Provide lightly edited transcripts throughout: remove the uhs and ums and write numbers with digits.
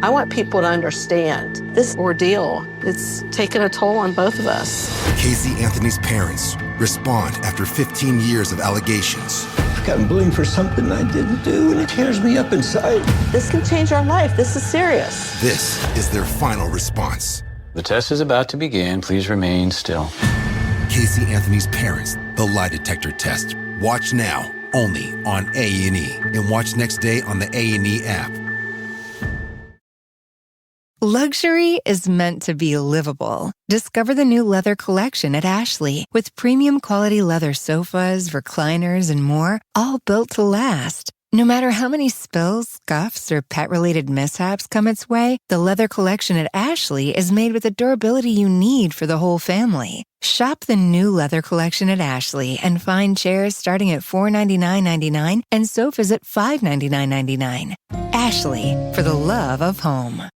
I want people to understand this ordeal. It's taken a toll on both of us. Casey Anthony's parents respond after 15 years of allegations. I've gotten blamed for something I didn't do, and it tears me up inside. This can change our life. This is serious. This is their final response. The test is about to begin. Please remain still. Casey Anthony's parents, the lie detector test. Watch now, only on A&E. And watch next day on the A&E app. Luxury is meant to be livable. Discover the new leather collection at Ashley with premium quality leather sofas, recliners, and more, all built to last. No matter how many spills, scuffs, or pet-related mishaps come its way, the leather collection at Ashley is made with the durability you need for the whole family. Shop the new leather collection at Ashley and find chairs starting at $499.99 and sofas at $599.99. Ashley, for the love of home.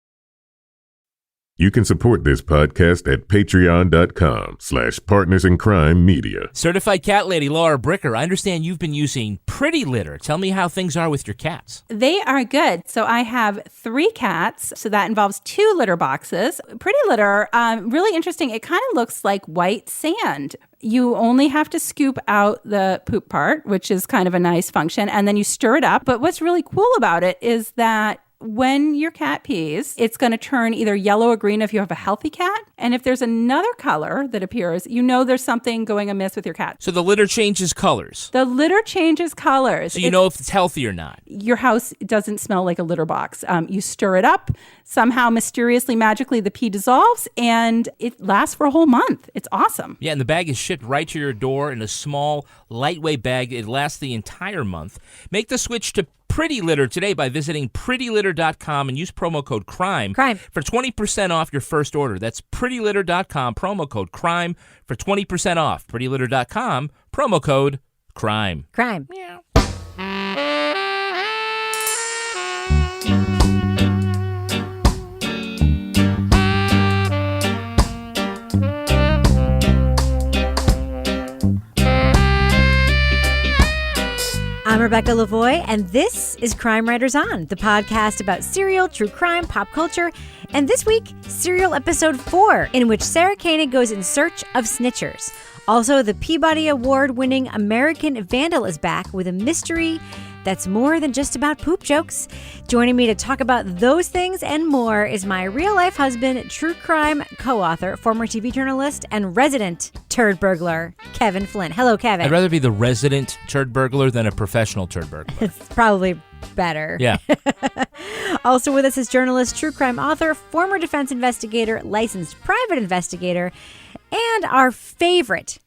You can support this podcast at patreon.com/partnersincrimemedia. Certified cat lady Laura Bricker, I understand you've been using Pretty Litter. Tell me how things are with your cats. They are good. So I have 3 cats. So that involves 2 litter boxes. Pretty Litter, really interesting. It kind of looks like white sand. You only have to scoop out the poop part, which is kind of a nice function, and then you stir it up. But what's really cool about it is that when your cat pees, it's going to turn either yellow or green if you have a healthy cat. And if there's another color that appears, you know there's something going amiss with your cat. So the litter changes colors. The litter changes colors. So you know if it's healthy or not. Your house doesn't smell like a litter box. You stir it up. Somehow, mysteriously, magically, the pee dissolves, and it lasts for a whole month. It's awesome. Yeah, and the bag is shipped right to your door in a small, lightweight bag. It lasts the entire month. Make the switch to Pretty Litter today by visiting prettylitter.com and use promo code CRIME for 20% off your first order. That's prettylitter.com, promo code CRIME for 20% off. prettylitter.com, promo code CRIME. Crime. Meow. I'm Rebecca Lavoie, and this is Crime Writers On, the podcast about serial, true crime, pop culture, and this week, Serial Episode 4, in which Sarah Koenig goes in search of snitchers. Also, the Peabody Award-winning American Vandal is back with a mystery that's more than just about poop jokes. Joining me to talk about those things and more is my real-life husband, true crime co-author, former TV journalist, and resident turd burglar, Kevin Flynn. Hello, Kevin. I'd rather be the resident turd burglar than a professional turd burglar. It's probably better. Yeah. Also with us is journalist, true crime author, former defense investigator, licensed private investigator, and our favorite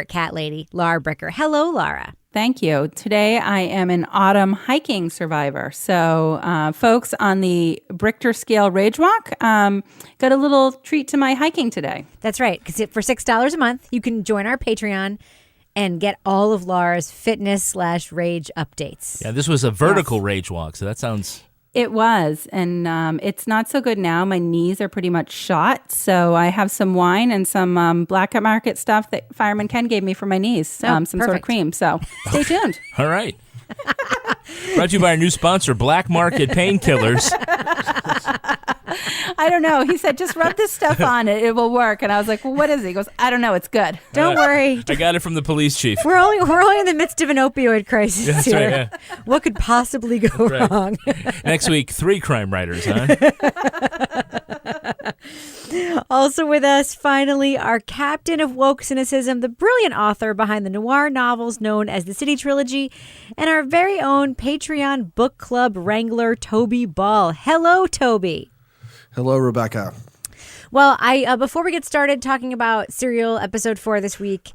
cat lady, Laura Bricker. Hello, Laura. Thank you. Today I am an autumn hiking survivor. So folks on the Richter scale rage walk got a little treat to my hiking today. That's right. Because for $6 a month, you can join our Patreon and get all of Laura's fitness/rage updates. Yeah, this was a vertical rage walk, so that sounds... It was, and it's not so good now. My knees are pretty much shot, so I have some wine and some Black Market stuff that Fireman Ken gave me for my knees, some sort of cream. So stay tuned. All right. Brought to you by our new sponsor, Black Market Painkillers. I don't know. He said, just rub this stuff on it. It will work. And I was like, well, what is it? He goes, I don't know. It's good. Don't worry. I got it from the police chief. We're only in the midst of an opioid crisis That's here. right, yeah. What could possibly go wrong? Next week, 3 crime writers, huh? Also with us, finally, our captain of woke cynicism, the brilliant author behind the noir novels known as the City Trilogy, and our very own Patreon book club wrangler, Toby Ball. Hello, Toby. Hello, Rebecca. Well, before we get started talking about Serial Episode 4 this week,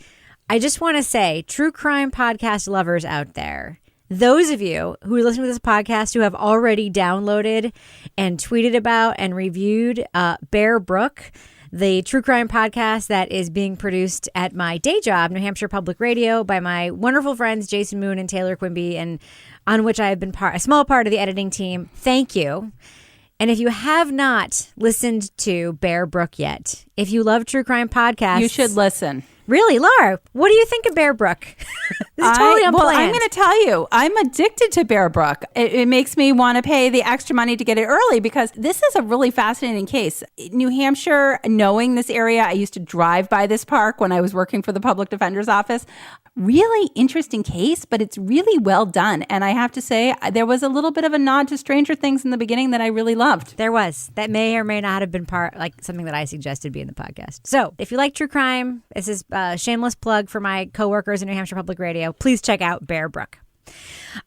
I just want to say, true crime podcast lovers out there, those of you who are listening to this podcast who have already downloaded and tweeted about and reviewed Bear Brook, the true crime podcast that is being produced at my day job, New Hampshire Public Radio, by my wonderful friends Jason Moon and Taylor Quimby, and on which I have been a small part of the editing team. Thank you. And if you have not listened to Bear Brook yet, if you love true crime podcasts, you should listen. Really, Laura, what do you think of Bear Brook? This is totally unplanned. Well, I'm going to tell you, I'm addicted to Bear Brook. It makes me want to pay the extra money to get it early because this is a really fascinating case. New Hampshire, knowing this area, I used to drive by this park when I was working for the public defender's office. Really interesting case, but it's really well done. And I have to say, there was a little bit of a nod to Stranger Things in the beginning that I really loved. There was. That may or may not have been something that I suggested be in the podcast. So if you like true crime, this is a shameless plug for my coworkers in New Hampshire Public Radio. Please check out Bear Brook.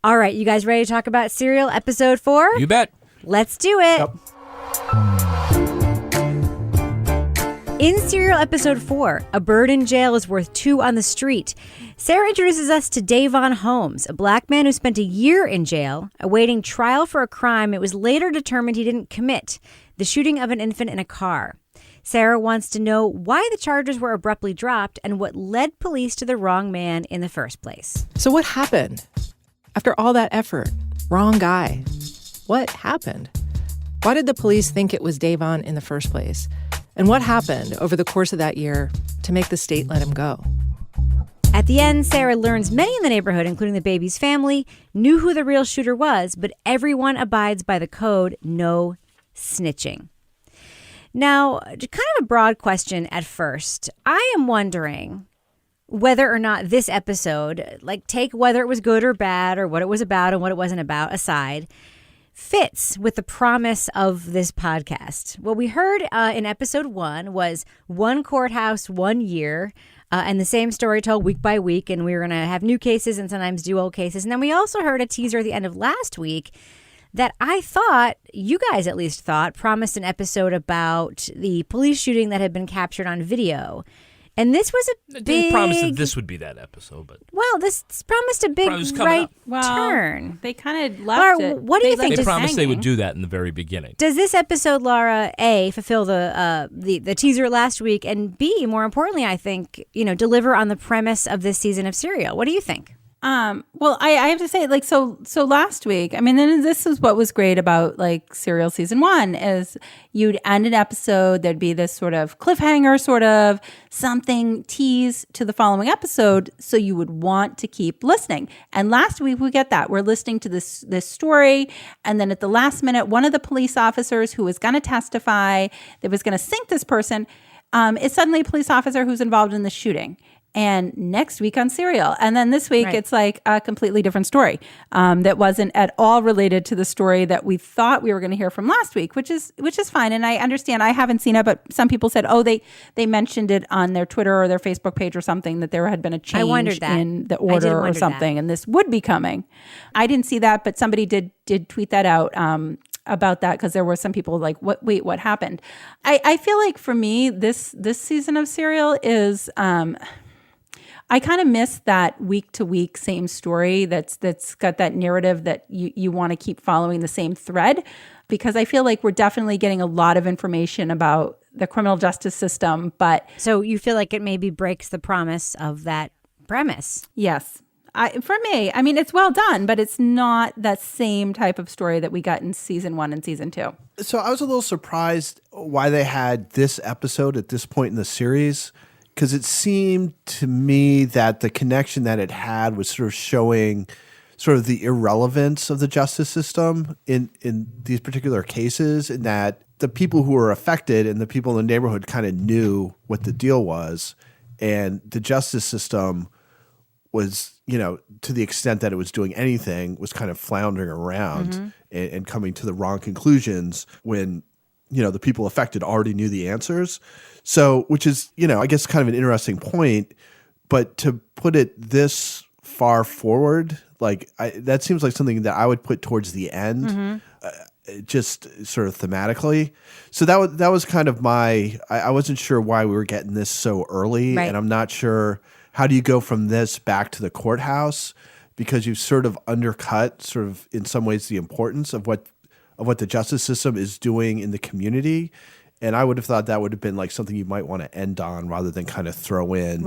All right, you guys ready to talk about Serial episode 4? You bet. Let's do it. Yep. In Serial episode 4, a bird in jail is worth 2 on the street. Sarah introduces us to Davon Holmes, a black man who spent a year in jail, awaiting trial for a crime it was later determined he didn't commit, the shooting of an infant in a car. Sarah wants to know why the charges were abruptly dropped and what led police to the wrong man in the first place. So what happened? After all that effort, wrong guy. What happened? Why did the police think it was Davon in the first place? And what happened over the course of that year to make the state let him go? At the end, Sarah learns many in the neighborhood, including the baby's family, knew who the real shooter was, but everyone abides by the code, no snitching. Now, kind of a broad question at first. I am wondering whether or not this episode, take whether it was good or bad or what it was about and what it wasn't about aside, fits with the promise of this podcast. What we heard in episode 1 was one courthouse, 1 year, and the same story told week by week, and we were going to have new cases and sometimes do old cases. And then we also heard a teaser at the end of last week that I thought, you guys at least thought, promised an episode about the police shooting that had been captured on video. And this was a big... promise that this would be that episode, but... Well, this promised a big turn. They kind of left Laura, it. what do you think? They promised they would do that in the very beginning. Does this episode, Laura, A, fulfill the teaser last week, and B, more importantly, I think, deliver on the premise of this season of Serial? What do you think? Well, I have to say, so last week, I mean, then this is what was great about Serial season 1 is you'd end an episode, there'd be this sort of cliffhanger, sort of something tease to the following episode, so you would want to keep listening. And last week we get that. We're listening to this story, and then at the last minute, one of the police officers who was going to testify, that was going to sink this person, is suddenly a police officer who's involved in the shooting. And next week on Serial. And then this week, It's a completely different story that wasn't at all related to the story that we thought we were going to hear from last week, which is fine. And I understand, I haven't seen it, but some people said, they mentioned it on their Twitter or their Facebook page or something, that there had been a change in the order or something. And this would be coming. I didn't see that, but somebody did tweet that out about that, because there were some people what happened? I feel like for me, this season of Serial is... I kind of miss that week to week same story that's got that narrative that you want to keep following the same thread, because I feel like we're definitely getting a lot of information about the criminal justice system. But so you feel like it maybe breaks the promise of that premise? Yes. For me, I mean, it's well done, but it's not that same type of story that we got in season 1 and season 2. So I was a little surprised why they had this episode at this point in the series, because it seemed to me that the connection that it had was sort of showing sort of the irrelevance of the justice system in these particular cases, in that the people who were affected and the people in the neighborhood kind of knew what the deal was, and the justice system was, to the extent that it was doing anything, was kind of floundering around and coming to the wrong conclusions when, the people affected already knew the answers. So, which is, I guess kind of an interesting point, but to put it this far forward, that seems like something that I would put towards the end, just sort of thematically. So that was kind of I wasn't sure why we were getting this so early, and I'm not sure how do you go from this back to the courthouse, because you've sort of undercut, sort of in some ways, the importance of what the justice system is doing in the community. And I would have thought that would have been something you might want to end on, rather than kind of throw in,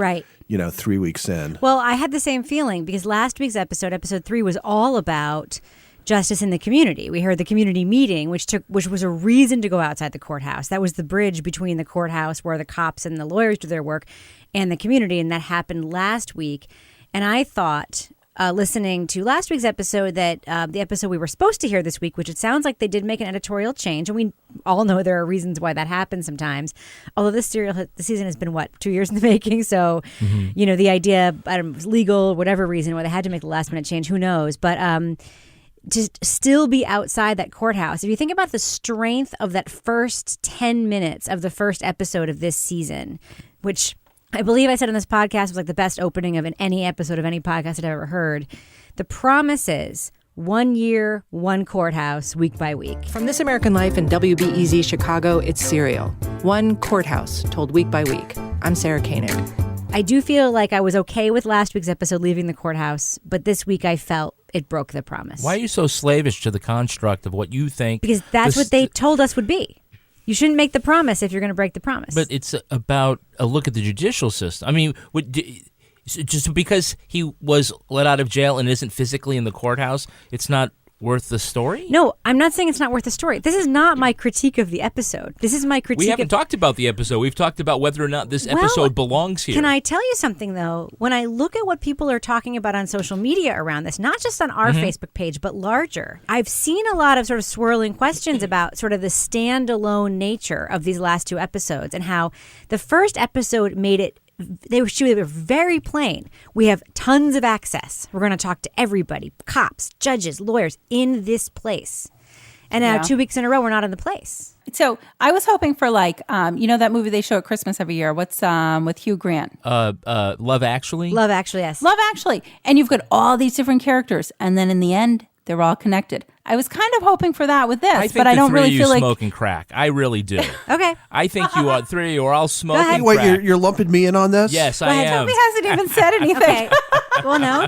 3 weeks in. Well, I had the same feeling, because last week's episode 3, was all about justice in the community. We heard the community meeting, which was a reason to go outside the courthouse. That was the bridge between the courthouse where the cops and the lawyers do their work and the community, and that happened last week. And I thought, listening to last week's episode, that the episode we were supposed to hear this week, which it sounds like they did make an editorial change, and we all know there are reasons why that happens sometimes. Although the season has been, 2 years in the making, so, the idea, I don't know, it was legal, whatever reason, why they had to make the last minute change, who knows. But to still be outside that courthouse, if you think about the strength of that first 10 minutes of the first episode of this season, which I believe I said on this podcast was like the best opening of any episode of any podcast I'd ever heard. The promise is 1 year, one courthouse, week by week. From This American Life and WBEZ Chicago, it's Serial. One courthouse told week by week. I'm Sarah Koenig. I do feel like I was okay with last week's episode leaving the courthouse, but this week I felt it broke the promise. Why are you so slavish to the construct of what you think? Because that's what they told us would be. You shouldn't make the promise if you're going to break the promise. But it's about a look at the judicial system. I mean, just because he was let out of jail and isn't physically in the courthouse, it's not worth the story? No, I'm not saying it's not worth the story. This is not my critique of the episode. This is my critique. We haven't talked about the episode. We've talked about whether or not this episode belongs here. Can I tell you something, though? When I look at what people are talking about on social media around this, not just on our Facebook page, but larger, I've seen a lot of sort of swirling questions about sort of the standalone nature of these last two episodes and how the first episode made it they were very plain. We have tons of access. We're going to talk to everybody, cops, judges, lawyers in this place. And now 2 weeks in a row, we're not in the place. So I was hoping for that movie they show at Christmas every year. What's with Hugh Grant? Love Actually? Love Actually, yes. Love Actually. And you've got all these different characters. And then in the end, they're all connected. I was kind of hoping for that with this, but I don't really feel like smoking crack. I really do. Okay. I think you are three. You are all smoking crack. Wait, you're lumping me in on this? Yes, I am. He hasn't even said anything. Okay. Well, no.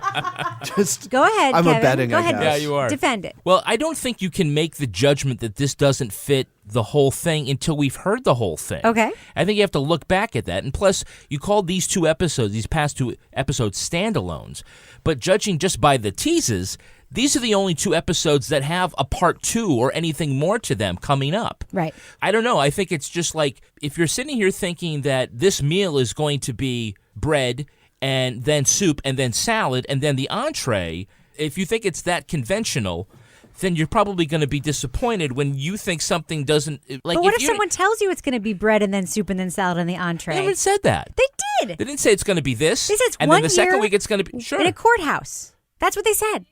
Just go ahead, I'm Kevin. abetting, Go ahead. Yeah, you are. Defend it. Well, I don't think you can make the judgment that this doesn't fit the whole thing until we've heard the whole thing. Okay. I think you have to look back at that. And plus, you called these past two episodes, standalones. But judging just by the teases, these are the only two episodes that have a part two or anything more to them coming up. Right. I don't know. I think it's just like if you're sitting here thinking that this meal is going to be bread and then soup and then salad and then the entree, if you think it's that conventional, then you're probably going to be disappointed when you think something doesn't. Like, but what if someone tells you it's going to be bread and then soup and then salad and the entree? They haven't said that. They did. They didn't say it's going to be this. They said it's and 1 then the second year week it's going to be sure in a courthouse. That's what they said.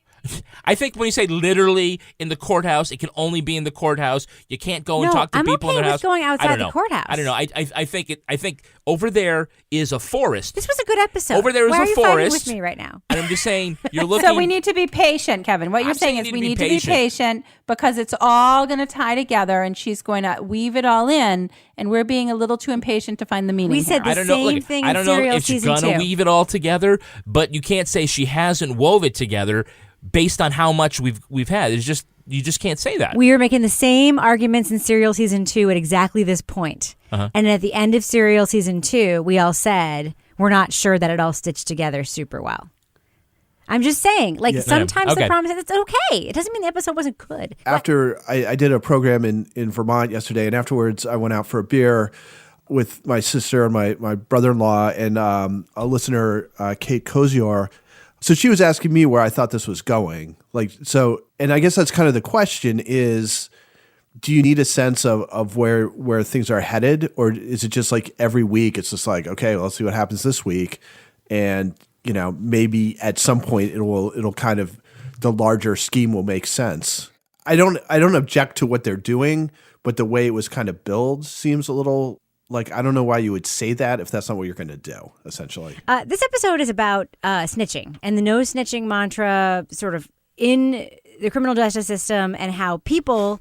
I think when you say literally in the courthouse, it can only be in the courthouse. You can't go and talk to people in their house. Going outside the courthouse. I don't know. I think over there is a forest. This was a good episode. Over there is Why a are you forest. fighting with me right now? And I'm just saying you're looking. So we need to be patient, Kevin. What you're saying is we need to be patient because it's all going to tie together, and she's going to weave it all in, and we're being a little too impatient to find the meaning. We said the same thing in Serial I Season 2. don't know if she's going to weave it all together, but you can't say she hasn't wove it together based on how much we've had. It's just you just can't say that. We are making the same arguments in Serial Season 2 at exactly this point. And at the end of Serial Season 2, we all said we're not sure that it all stitched together super well. I'm just saying, sometimes the promise is it's okay. It doesn't mean the episode wasn't good. After I did a program in Vermont yesterday, and afterwards I went out for a beer with my sister and my brother-in-law and a listener, Kate Kozior. So she was asking me where I thought this was going. And I guess that's kind of the question is, do you need a sense of where things are headed? Or is it just like every week it's just like, okay, well, let's see what happens this week. And, maybe at some point it'll kind of, the larger scheme will make sense. I don't object to what they're doing, but the way it was kind of billed seems a little I don't know why you would say that if that's not what you're going to do, essentially. This episode is about snitching and the no snitching mantra sort of in the criminal justice system and how people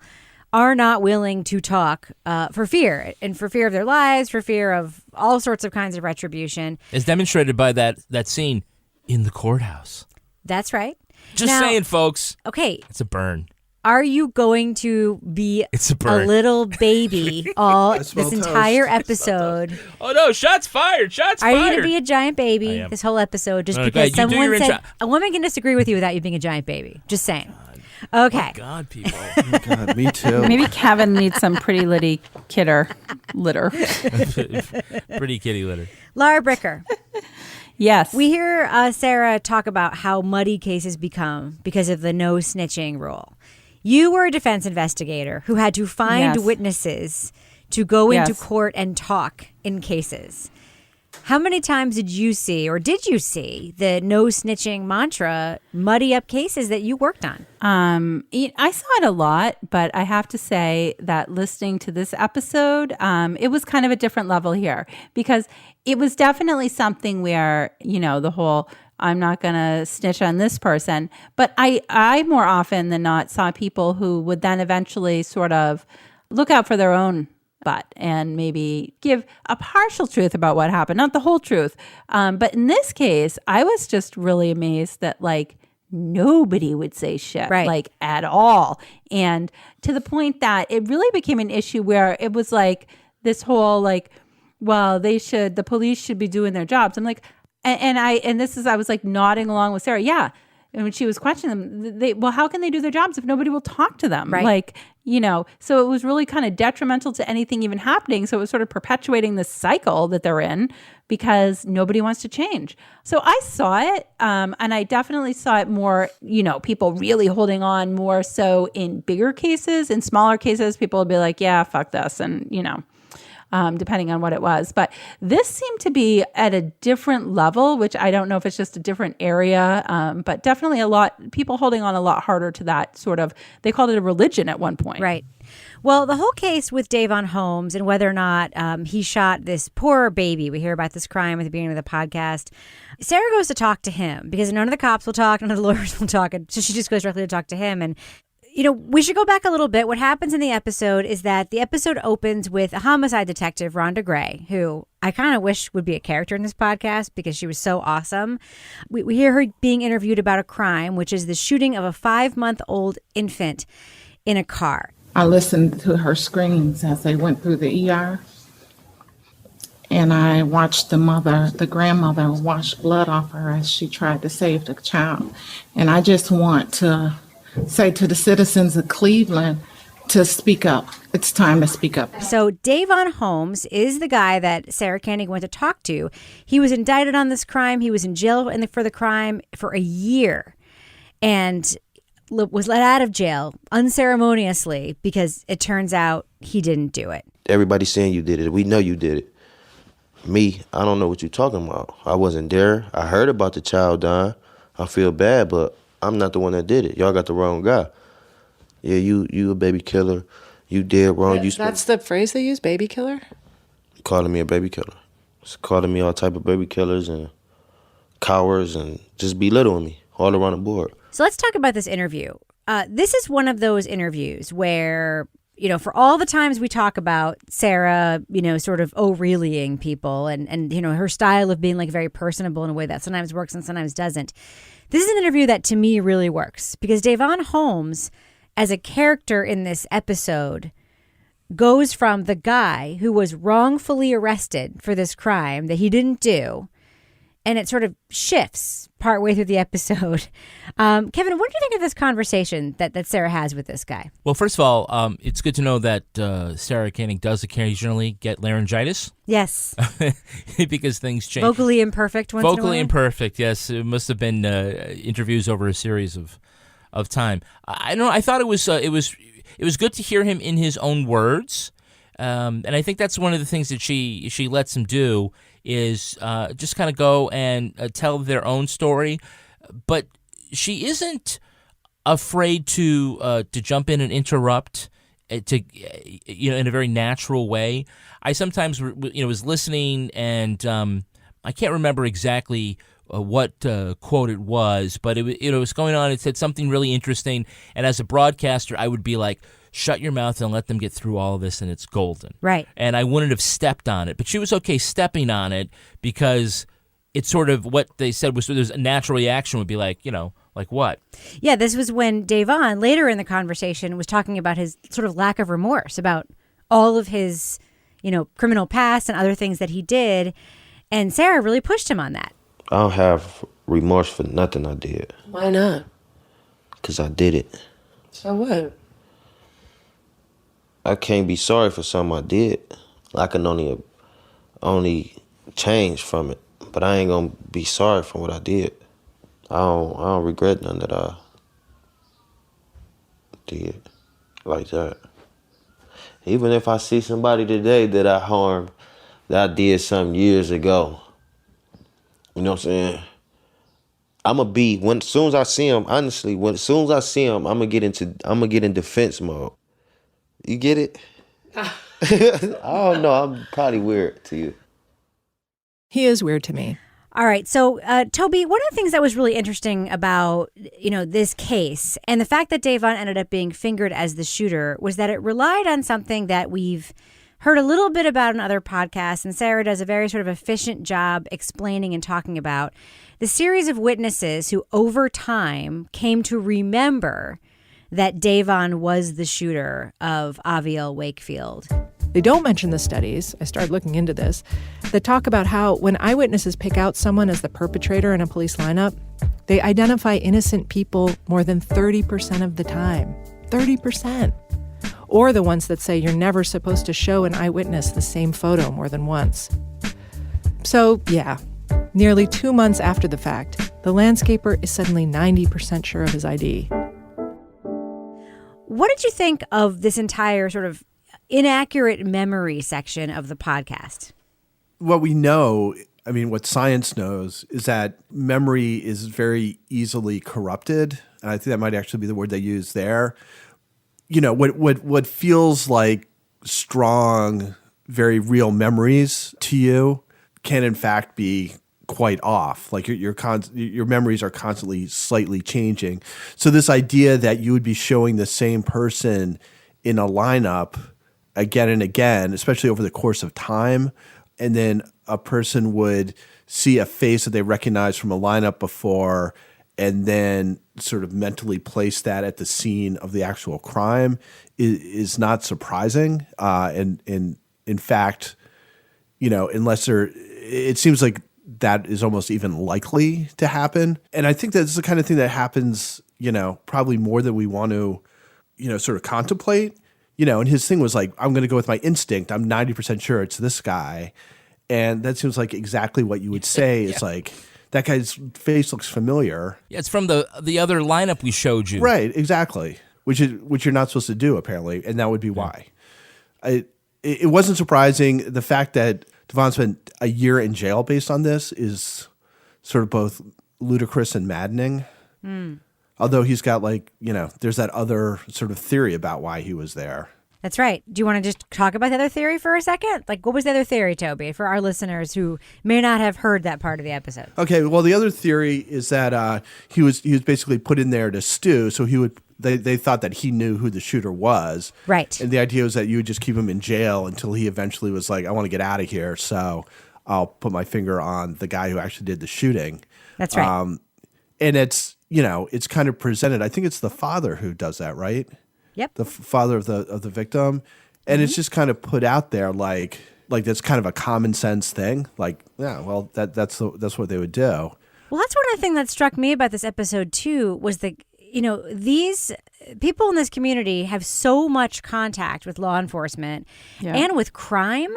are not willing to talk for fear and for fear of their lives, for fear of all sorts of kinds of retribution. As demonstrated by that scene in the courthouse. That's right. Just saying, folks. Okay. It's a burn. Are you going to be a little baby all this entire episode? Oh no! Shots fired! Shots fired! Are you going to be a giant baby this whole episode just because someone said a woman can disagree with you without you being a giant baby? Just saying. Okay. Oh, God, people. Oh, God, me too. Maybe Kevin needs some pretty litter. Pretty kitty litter. Laura Bricker. Yes. We hear Sarah talk about how muddy cases become because of the no snitching rule. You were a defense investigator who had to find Yes. witnesses to go into Yes. court and talk in cases. How many times did you see the no snitching mantra muddy up cases that you worked on? I saw it a lot, but I have to say that listening to this episode, it was kind of a different level here because it was definitely something where, the whole I'm not going to snitch on this person. But I more often than not saw people who would then eventually sort of look out for their own butt and maybe give a partial truth about what happened, not the whole truth. But in this case, I was just really amazed that nobody would say shit, at all. And to the point that it really became an issue where it was this whole the police should be doing their jobs. I'm like, I was nodding along with Sarah. Yeah. And when she was questioning them, how can they do their jobs if nobody will talk to them? Right. So it was really kind of detrimental to anything even happening. So it was sort of perpetuating this cycle that they're in because nobody wants to change. So I saw it, and I definitely saw it more, people really holding on more so in bigger cases. In smaller cases, people would be like, yeah, fuck this. And, depending on what it was. But this seemed to be at a different level, which I don't know if it's just a different area, but definitely people holding on a lot harder to that sort of, they called it a religion at one point. Right. Well, the whole case with Davon Holmes and whether or not he shot this poor baby, we hear about this crime at the beginning of the podcast. Sarah goes to talk to him because none of the cops will talk, none of the lawyers will talk. And so she just goes directly to talk to him. And we should go back a little bit. What happens in the episode is that the episode opens with a homicide detective, Rhonda Gray, who I kind of wish would be a character in this podcast because she was so awesome. We hear her being interviewed about a crime, which is the shooting of a 5-month-old infant in a car. I listened to her screams as they went through the ER. And I watched the grandmother, wash blood off her as she tried to save the child. And I just want to say to the citizens of Cleveland to speak up. It's time to speak up. So Davon Holmes is the guy that Sarah Koenig went to talk to. He was indicted on this crime. He was in jail for the crime for a year and was let out of jail unceremoniously because it turns out he didn't do it. Everybody's saying you did it. We know you did it. Me, I don't know what you're talking about. I wasn't there. I heard about the child dying. I feel bad, but I'm not the one that did it. Y'all got the wrong guy. Yeah, you a baby killer. You did wrong. That's the phrase they use, baby killer? Calling me a baby killer. It's calling me all type of baby killers and cowards and just belittling me all around the board. So let's talk about this interview. This is one of those interviews where, for all the times we talk about Sarah, sort of O'Reillying people and her style of being very personable in a way that sometimes works and sometimes doesn't. This is an interview that to me really works because Davon Holmes, as a character in this episode, goes from the guy who was wrongfully arrested for this crime that he didn't do, and it sort of shifts partway through the episode. Kevin, what do you think of this conversation that Sarah has with this guy? Well, first of all, it's good to know that Sarah Koenig does occasionally get laryngitis. Yes. Because things change. Vocally imperfect once in a while? Vocally imperfect, yes. It must have been interviews over a series of time. I thought it was good to hear him in his own words. And I think that's one of the things that she lets him do is just kind of go and tell their own story. But she isn't afraid to jump in and interrupt in a very natural way. I sometimes was listening and I can't remember exactly what quote it was, but it was going on. It said something really interesting, and as a broadcaster, I would be like, shut your mouth and let them get through all of this, and it's golden. Right. And I wouldn't have stepped on it, but she was okay stepping on it because it's sort of what they said was there's a natural reaction would be like, like what? Yeah, this was when Davon, later in the conversation, was talking about his sort of lack of remorse about all of his, criminal past and other things that he did, and Sarah really pushed him on that. I don't have remorse for nothing I did. Why not? Because I did it. So what? I can't be sorry for something I did. I can only change from it, but I ain't gonna be sorry for what I did. I don't regret nothing that I did like that. Even if I see somebody today that I harmed, that I did something years ago, you know what I'm saying? I'ma be as soon as I see him. Honestly, as soon as I see him, I'm gonna get in defense mode. You get it? I don't know. I'm probably weird to you. He is weird to me. All right. So, Toby, one of the things that was really interesting about, this case and the fact that Davon ended up being fingered as the shooter was that it relied on something that we've heard a little bit about in other podcasts, and Sarah does a very sort of efficient job explaining and talking about the series of witnesses who over time came to remember that Davon was the shooter of Aviel Wakefield. They don't mention the studies, I started looking into this, that talk about how when eyewitnesses pick out someone as the perpetrator in a police lineup, they identify innocent people more than 30% of the time. 30%. Or the ones that say you're never supposed to show an eyewitness the same photo more than once. So, yeah, nearly 2 months after the fact, the landscaper is suddenly 90% sure of his ID. What did you think of this entire sort of inaccurate memory section of the podcast? What we know, what science knows, is that memory is very easily corrupted. And I think that might actually be the word they use there. What feels like strong, very real memories to you can in fact be quite off. Like your memories are constantly slightly changing. So this idea that you would be showing the same person in a lineup again and again, especially over the course of time, and then a person would see a face that they recognize from a lineup before and then sort of mentally place that at the scene of the actual crime is not surprising. And in fact, unless it seems like that is almost even likely to happen. And I think that's the kind of thing that happens, probably more than we want to, sort of contemplate. And his thing was like, I'm going to go with my instinct. I'm 90% sure it's this guy. And that seems like exactly what you would say. It's like, that guy's face looks familiar. Yeah, it's from the other lineup we showed you. Right, exactly. Which you're not supposed to do, apparently. And that would be why. It wasn't surprising. The fact that Devon spent a year in jail based on this is sort of both ludicrous and maddening. Although he's got there's that other sort of theory about why he was there. That's right. Do you want to just talk about the other theory for a second? Like, what was the other theory, Toby, for our listeners who may not have heard that part of the episode? Okay, well, the other theory is that he was basically put in there to stew, so they thought that he knew who the shooter was. Right. And the idea was that you would just keep him in jail until he eventually was like, I want to get out of here, so I'll put my finger on the guy who actually did the shooting. That's right. And it's, it's kind of presented, I think it's the father who does that, right? Yep. The father of the victim. And it's just kind of put out there like that's kind of a common sense thing. Like, yeah, well, that's what they would do. Well, that's one of the things that struck me about this episode too, was that, these people in this community have so much contact with law enforcement and with crime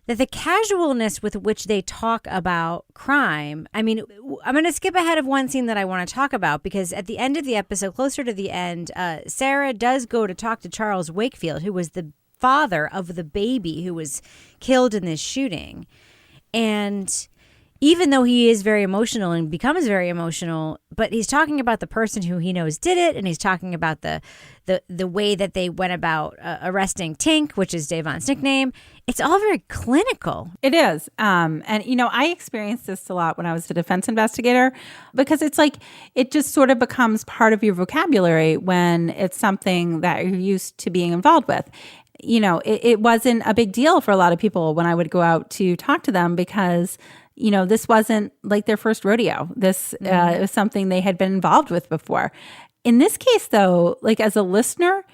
that the casualness with which they talk about crime, I'm going to skip ahead of one scene that I want to talk about, because at the end of the episode, closer to the end, Sarah does go to talk to Charles Wakefield, who was the father of the baby who was killed in this shooting. And even though he is very emotional and becomes very emotional, but he's talking about the person who he knows did it, and he's talking about the way that they went about arresting Tink, which is Davon's nickname. It's all very clinical. It is. And, I experienced this a lot when I was a defense investigator, because it's like it just sort of becomes part of your vocabulary when it's something that you're used to being involved with. It wasn't a big deal for a lot of people when I would go out to talk to them, because this wasn't like their first rodeo. This was something they had been involved with before. In this case, though, like as a listener,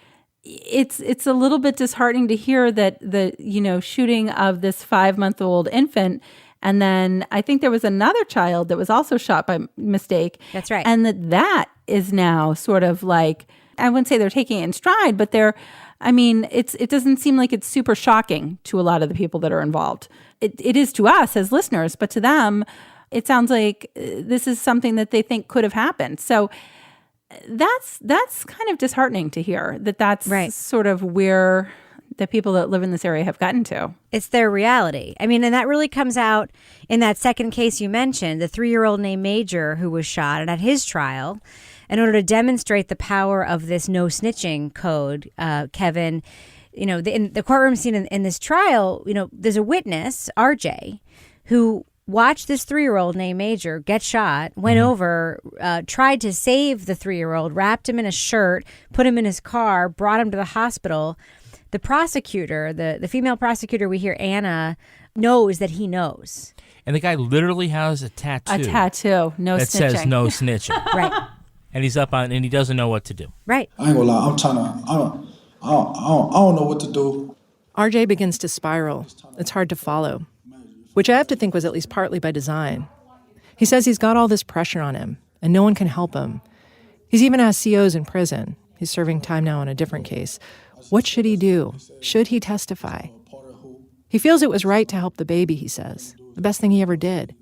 it's a little bit disheartening to hear that the shooting of this 5-month-old infant, and then I think there was another child that was also shot by mistake. That's right. And that is now sort of like I wouldn't say they're taking it in stride, but it doesn't seem like it's super shocking to a lot of the people that are involved. It is to us as listeners, but to them, it sounds like this is something that they think could have happened. So that's kind of disheartening to hear that's right. Sort of where the people that live in this area have gotten to. It's their reality. I mean, and that really comes out in that second case you mentioned, the 3-year-old named Major who was shot. And at his trial, in order to demonstrate the power of this no snitching code, Kevin, in the courtroom scene in this trial, there's a witness, RJ, who watched this 3-year-old named Major get shot, went over, tried to save the 3-year-old, wrapped him in a shirt, put him in his car, brought him to the hospital. The prosecutor, the female prosecutor we hear, Anna, knows that he knows. And the guy literally has a tattoo. No that snitching. says no snitching. Right. And he's up on, and he doesn't know what to do. Right. I ain't gonna lie, I don't know what to do. RJ begins to spiral. It's hard to follow, which I have to think was at least partly by design. He says he's got all this pressure on him, and no one can help him. He's even asked COs in prison. He's serving time now on a different case. What should he do? Should he testify? He feels it was right to help the baby, he says. The best thing he ever did.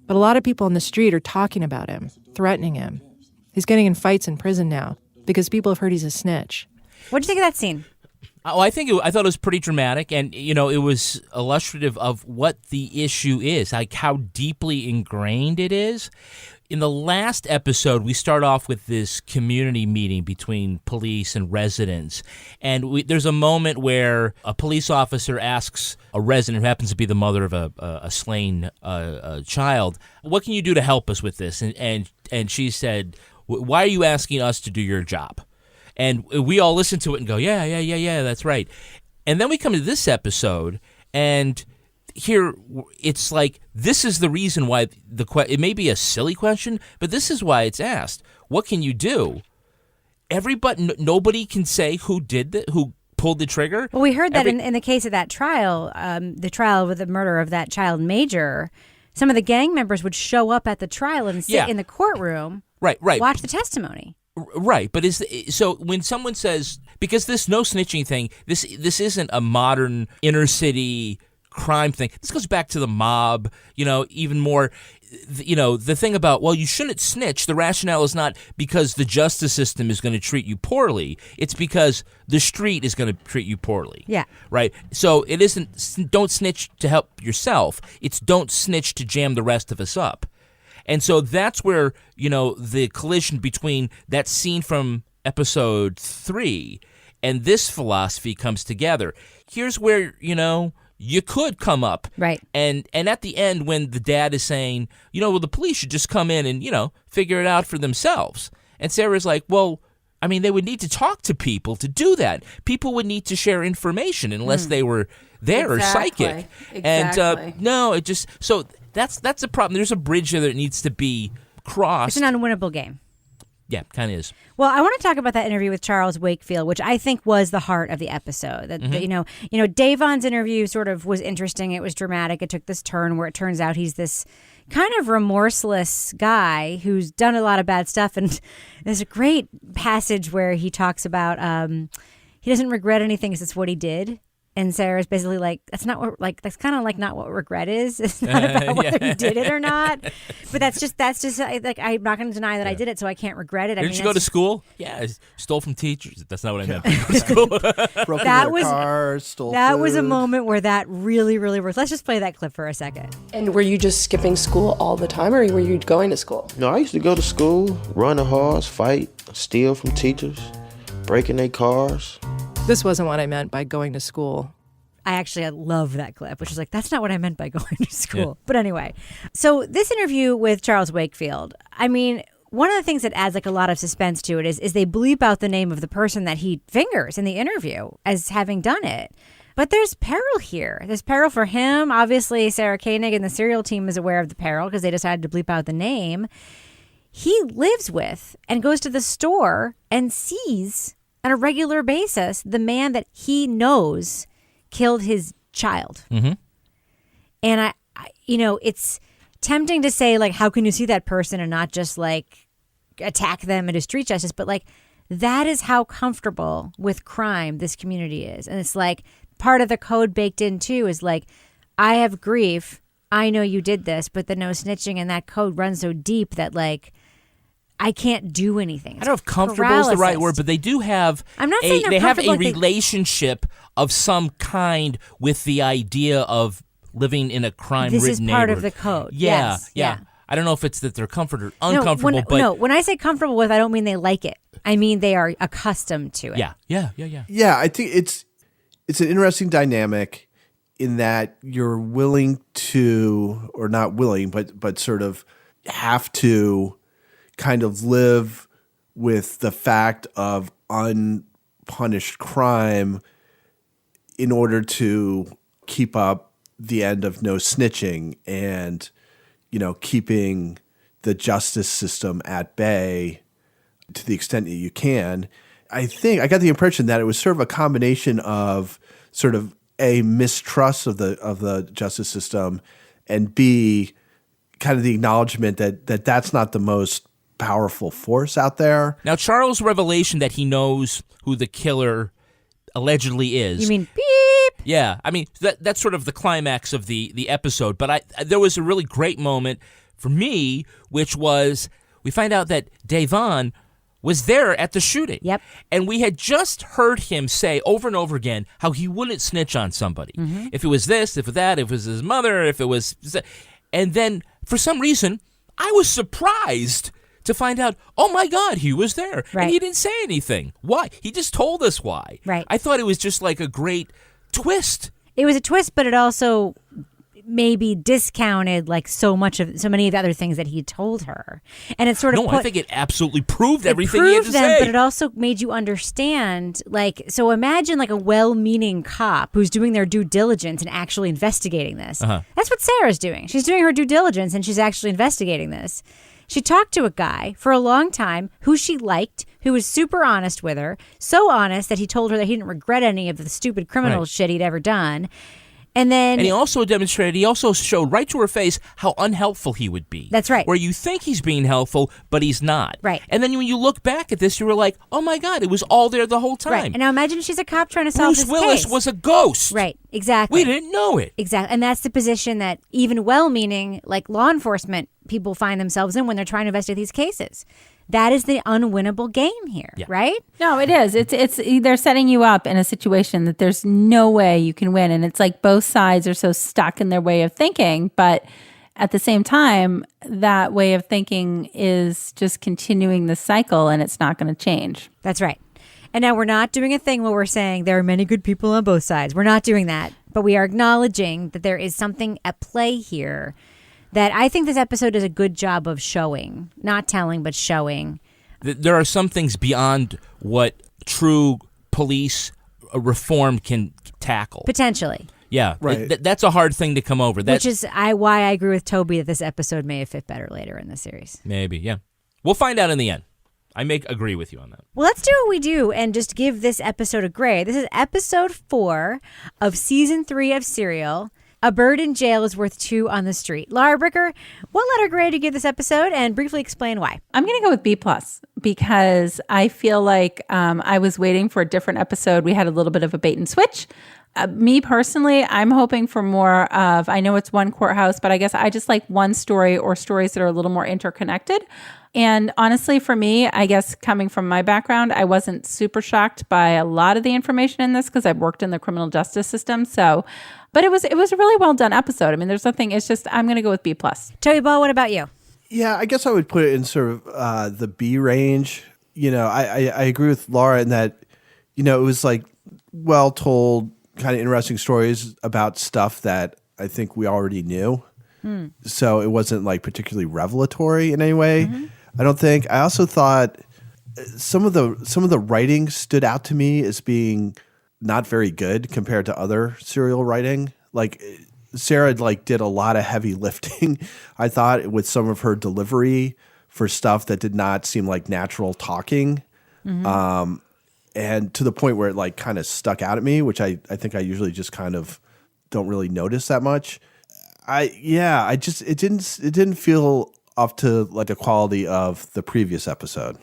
But a lot of people on the street are talking about him, threatening him. He's getting in fights in prison now because people have heard he's a snitch. What'd you think of that scene? Oh, I thought it was pretty dramatic, and it was illustrative of what the issue is, like how deeply ingrained it is. In the last episode, we start off with this community meeting between police and residents, and there's a moment where a police officer asks a resident who happens to be the mother of a slain child, "What can you do to help us with this?" And she said, "Why are you asking us to do your job?" And we all listen to it and go, yeah, that's right. And then we come to this episode, and here it's like, this is the reason why it may be a silly question, but this is why it's asked. What can you do? Nobody can say who pulled the trigger. Well, we heard that in the case of that trial, the trial with the murder of that child Major, some of the gang members would show up at the trial and sit in the courtroom, right, watch the testimony. Right, but so when someone says, because this no snitching thing, this isn't a modern inner city crime thing. This goes back to the mob, even more. The thing about, well, you shouldn't snitch, the rationale is not because the justice system is going to treat you poorly. It's because the street is going to treat you poorly. Yeah. Right? So it isn't don't snitch to help yourself. It's don't snitch to jam the rest of us up. And so that's where, the collision between that scene from episode 3 and this philosophy comes together. Here's where, you could come up. Right. And at the end, when the dad is saying, the police should just come in and, figure it out for themselves. And Sarah's like, well, I mean, they would need to talk to people to do that. People would need to share information unless they were there or psychic. Exactly. And no, it just, so that's a problem. There's a bridge there that needs to be crossed. It's an unwinnable game. Yeah, kind of is. Well, I want to talk about that interview with Charles Wakefield, which I think was the heart of the episode. Davon's interview sort of was interesting. It was dramatic. It took this turn where it turns out he's this kind of remorseless guy who's done a lot of bad stuff. And there's a great passage where he talks about he doesn't regret anything because it's what he did. And Sarah's basically like, that's kind of like not what regret is. It's not about whether you did it or not. But that's just like, I'm not going to deny that I did it, so I can't regret it. Didn't you go to school? Yeah, I stole from teachers. That's not what I meant. Go to school. Broke into their car, stole That was a food. moment where that really, really worked. Let's just play that clip for a second. And were you just skipping school all the time, or were you going to school? No, I used to go to school, run a horse, fight, steal from teachers, break in their cars. This wasn't what I meant by going to school. I love that clip, which is like, that's not what I meant by going to school. Yeah. But anyway, so this interview with Charles Wakefield, I mean, one of the things that adds like a lot of suspense to it is they bleep out the name of the person that he fingers in the interview as having done it. But there's peril here. There's peril for him. Obviously, Sarah Koenig and the serial team is aware of the peril because they decided to bleep out the name. He lives with and goes to the store and sees on a regular basis the man that he knows killed his child. Mm-hmm. And I, it's tempting to say, like, how can you see that person and not just like attack them and do street justice? But like, That is how comfortable with crime this community is. And it's like part of the code baked in too is like, I have grief. I know you did this, but the no snitching and that code runs so deep that like I can't do anything. I don't know if comfortable is the right word, but they do have I'm not saying they have a comfortable, like relationship of some kind with the idea of living in a crime-ridden This is neighborhood. part of the code. Yeah, Yes, yeah. yeah. I don't know if it's that they're comfortable or uncomfortable, but when I say comfortable with, I don't mean they like it. I mean they are accustomed to it. yeah. Yeah, I think it's an interesting dynamic in that you're willing to, or not willing, but sort of have to kind of live with the fact of unpunished crime in order to keep up the end of no snitching and, keeping the justice system at bay to the extent that you can. I think I got the impression that it was sort of a combination of sort of A, mistrust of the justice system, and B, kind of the acknowledgement that that's not the most powerful force out there. Now, Charles' revelation that he knows who the killer allegedly is. You mean beep? Yeah, I mean that's sort of the climax of the episode. But there was a really great moment for me, which was we find out that Davon was there at the shooting. Yep. And we had just heard him say over and over again how he wouldn't snitch on somebody. Mm-hmm. If it was this, if it was that, if it was his mother, if it was... And then, for some reason, I was surprised to find out, oh my God, he was there. Right. And he didn't say anything. Why? He just told us why. Right. I thought it was just like a great twist. It was a twist, but it also maybe discounted like so many of the other things that he told her, and it sort of I think it absolutely proved everything he had to say. But it also made you understand, like, so imagine like a well-meaning cop who's doing their due diligence and actually investigating this. Uh-huh. That's what Sarah's doing. She's doing her due diligence and she's actually investigating this. She talked to a guy for a long time who she liked, who was super honest with her, so honest that he told her that he didn't regret any of the stupid criminal shit he'd ever done. And he also showed right to her face how unhelpful he would be. That's right. Where you think he's being helpful, but he's not. Right. And then when you look back at this, you were like, oh my God, it was all there the whole time. Right. And now imagine she's a cop trying to solve this Bruce Willis case. was a ghost. Right. Exactly. We didn't know it. Exactly. And that's the position that even well-meaning, like law enforcement people find themselves in when they're trying to investigate these cases. That is the unwinnable game here, right? No, it is. It's they're setting you up in a situation that there's no way you can win, and it's like both sides are so stuck in their way of thinking, but at the same time, that way of thinking is just continuing the cycle, and it's not going to change. That's right. And now we're not doing a thing where we're saying there are many good people on both sides. We're not doing that, but we are acknowledging that there is something at play here that I think this episode does a good job of showing, not telling, but showing. There are some things beyond what true police reform can tackle. Potentially. Yeah, right. That's a hard thing to come over. Which is why I agree with Toby that this episode may have fit better later in the series. Maybe, yeah. We'll find out in the end. I agree with you on that. Well, let's do what we do and just give this episode a grade. This is episode 4 of season 3 of Serial. A bird in jail is worth 2 on the street. Laura Bricker, what letter grade do you give this episode, and briefly explain why? I'm going to go with B+ because I feel like I was waiting for a different episode. We had a little bit of a bait and switch. Me personally, I'm hoping for more of, I know it's one courthouse, but I guess I just like one story or stories that are a little more interconnected. And honestly, for me, I guess coming from my background, I wasn't super shocked by a lot of the information in this because I've worked in the criminal justice system. So, but it was a really well done episode. I mean, there's nothing, it's just, I'm going to go with B+. Toby Ball, what about you? Yeah, I guess I would put it in sort of the B range. I agree with Laura in that, it was like well told, kind of interesting stories about stuff that I think we already knew. So it wasn't like particularly revelatory in any way. Mm-hmm. I don't think. I also thought some of the writing stood out to me as being not very good compared to other serial writing. Like Sarah did a lot of heavy lifting, I thought, with some of her delivery for stuff that did not seem like natural talking. Mm-hmm. And to the point where it kind of stuck out at me, which I think I usually just kind of don't really notice that much. It didn't feel up to the quality of the previous episode.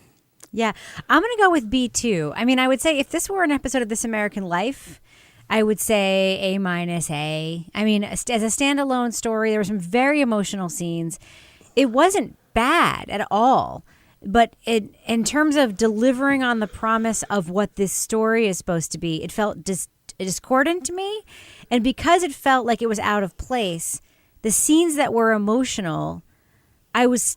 Yeah, I'm going to go with B too. I mean, I would say if this were an episode of This American Life, I would say A-. I mean, as a standalone story, there were some very emotional scenes. It wasn't bad at all. But in terms of delivering on the promise of what this story is supposed to be, it felt discordant to me. And because it felt like it was out of place, the scenes that were emotional, I was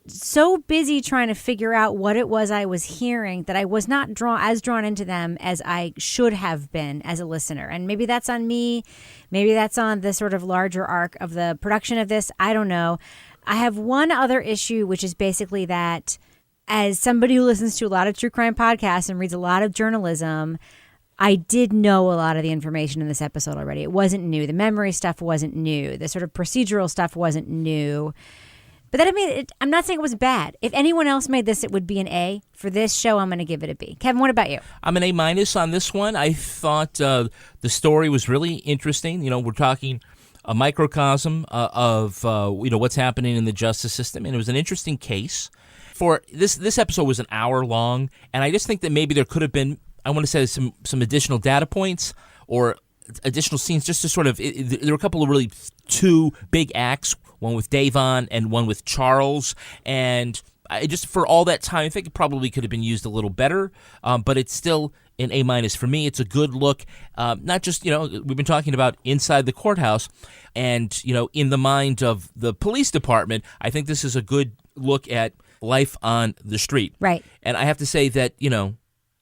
so busy trying to figure out what it was I was hearing that I was not drawn into them as I should have been as a listener. And maybe that's on me. Maybe that's on the sort of larger arc of the production of this. I don't know. I have one other issue, which is basically that as somebody who listens to a lot of true crime podcasts and reads a lot of journalism, I did know a lot of the information in this episode already. It wasn't new. The memory stuff wasn't new. The sort of procedural stuff wasn't new. But that, I mean, I'm not saying it was bad. If anyone else made this, it would be an A. For this show, I'm going to give it a B. Kevin, what about you? I'm an A- on this one. I thought the story was really interesting. You know, we're talking a microcosm of what's happening in the justice system, and it was an interesting case. For this episode was an hour long, and I just think that maybe there could have been, I want to say, some additional data points or additional scenes just to sort of, there were a couple of really two big acts, one with Davon and one with Charles, and I just, for all that time, I think it probably could have been used a little better, but it's still an A- for me. It's a good look, not just, we've been talking about inside the courthouse and, in the mind of the police department. I think this is a good look at life on the street. Right. And I have to say that,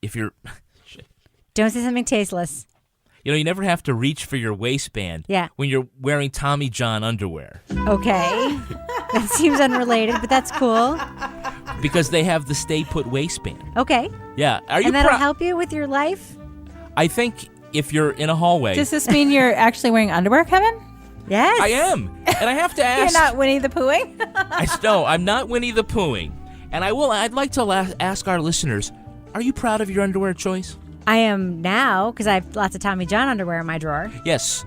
if you're... Don't say something tasteless. You never have to reach for your waistband when you're wearing Tommy John underwear. Okay. That seems unrelated, but that's cool. Because they have the stay put waistband. Okay. Yeah. And that'll help you with your life? I think if you're in a hallway... Does this mean you're actually wearing underwear, Kevin? Yes. I am. And I have to ask... You're not Winnie the Poohing? No, I'm not Winnie the Poohing. And I'd like to ask our listeners, are you proud of your underwear choice? I am now, because I have lots of Tommy John underwear in my drawer. Yes.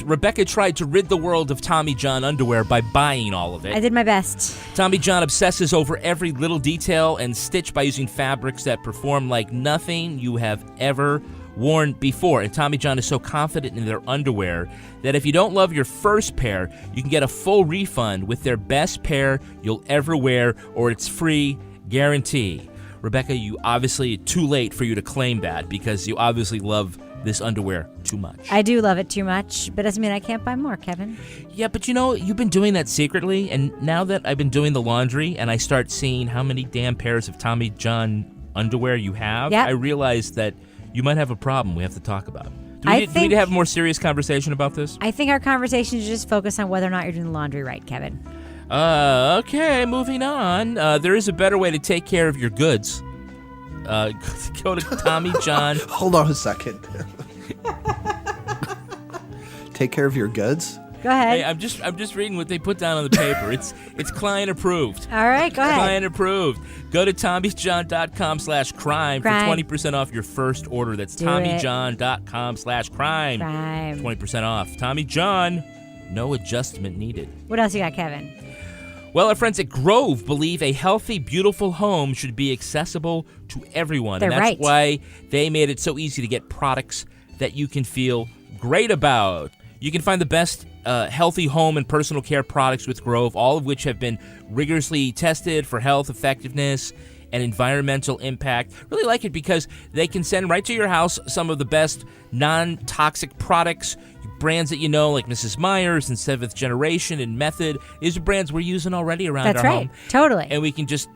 Rebecca tried to rid the world of Tommy John underwear by buying all of it. I did my best. Tommy John obsesses over every little detail and stitch by using fabrics that perform like nothing you have ever worn before. And Tommy John is so confident in their underwear that if you don't love your first pair, you can get a full refund with their best pair you'll ever wear, or it's free guarantee. Rebecca, you obviously, too late for you to claim that because you obviously love this underwear too much. I do love it too much, but doesn't mean I can't buy more, Kevin. Yeah, but you've been doing that secretly, and now that I've been doing the laundry and I start seeing how many damn pairs of Tommy John underwear you have, I realize that you might have a problem we have to talk about. Do we need to have a more serious conversation about this? I think our conversation should just focus on whether or not you're doing the laundry right, Kevin. Okay, moving on. There is a better way to take care of your goods. Go to Tommy John. Hold on a second. Take care of your goods? Go ahead. Hey, I'm just reading what they put down on the paper. It's client approved. All right, go ahead. Client approved. Go to TommyJohn.com/crime for 20% off your first order. That's TommyJohn.com/crime. 20% off. Tommy John, no adjustment needed. What else you got, Kevin? Well, our friends at Grove believe a healthy, beautiful home should be accessible to everyone. They're and that's right. why they made it so easy to get products that you can feel great about. You can find the best healthy home and personal care products with Grove, all of which have been rigorously tested for health, effectiveness, and environmental impact. Really like it because they can send right to your house some of the best non-toxic products, brands that you know, like Mrs. Meyer's and Seventh Generation and Method. These are brands we're using already around our home. Totally. And we can just,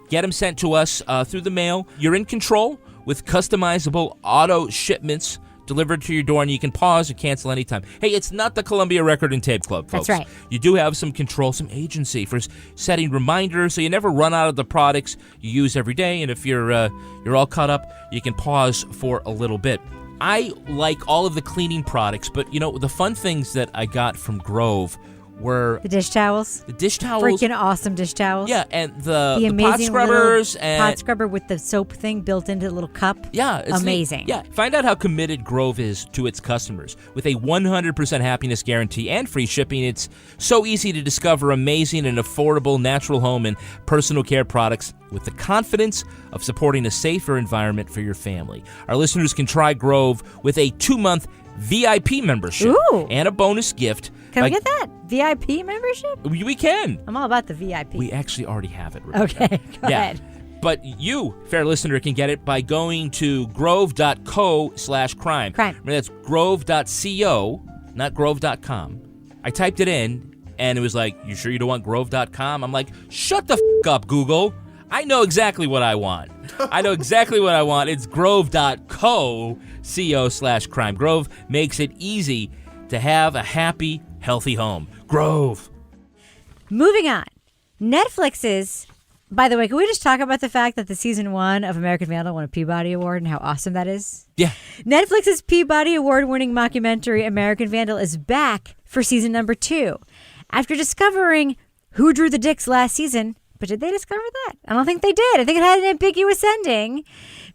get them sent to us through the mail. You're in control with customizable auto shipments delivered to your door, and you can pause or cancel anytime. Hey, it's not the Columbia Record and Tape Club, folks. That's right. You do have some control, some agency for setting reminders, so you never run out of the products you use every day. And if you're all caught up, you can pause for a little bit. I like all of the cleaning products, but the fun things that I got from Grove were The dish towels. the dish towels. Freaking awesome dish towels. Yeah, and the pot amazing scrubbers. little And pot scrubber with the soap thing built into the little cup. yeah, it's amazing. neat. Yeah, find out how committed Grove is to its customers. With a 100% happiness guarantee and free shipping, it's so easy to discover amazing and affordable natural home and personal care products with the confidence of supporting a safer environment for your family. Our listeners can try Grove with a 2-month VIP membership and a bonus gift. Can we get that? VIP membership? We can. I'm all about the VIP. We actually already have it, Rebecca. Okay, go ahead. But you, fair listener, can get it by going to grove.co/crime. Remember, that's grove.co, not grove.com. I typed it in, and it was like, you sure you don't want grove.com? I'm like, shut the up, Google. I know exactly what I want. It's grove.co/crime. Grove makes it easy to have a happy, healthy home. Grove. Moving on. Netflix's, by the way, can we just talk about the fact that the season 1 of American Vandal won a Peabody Award and how awesome that is? Yeah. Netflix's Peabody Award-winning mockumentary American Vandal is back for season number 2. After discovering who drew the dicks last season, but did they discover that? I don't think they did. I think it had an ambiguous ending.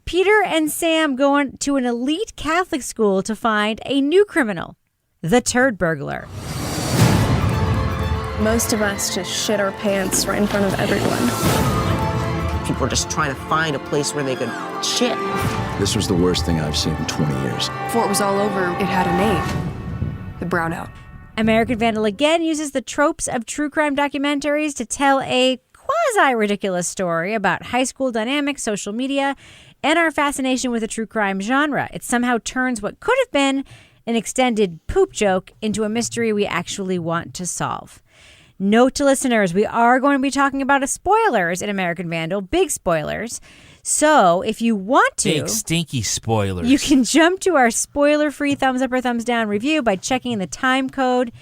Peter and Sam go on to an elite Catholic school to find a new criminal, the turd burglar. Most of us just shit our pants right in front of everyone. People are just trying to find a place where they could shit. This was the worst thing I've seen in 20 years. Before it was all over, it had a name. The Brownout. American Vandal again uses the tropes of true crime documentaries to tell a quasi-ridiculous story about high school dynamics, social media, and our fascination with the true crime genre. It somehow turns what could have been an extended poop joke into a mystery we actually want to solve. Note to listeners, we are going to be talking about spoilers in American Vandal, big spoilers. So if you want to... Big stinky spoilers. You can jump to our spoiler-free thumbs up or thumbs down review by checking the time code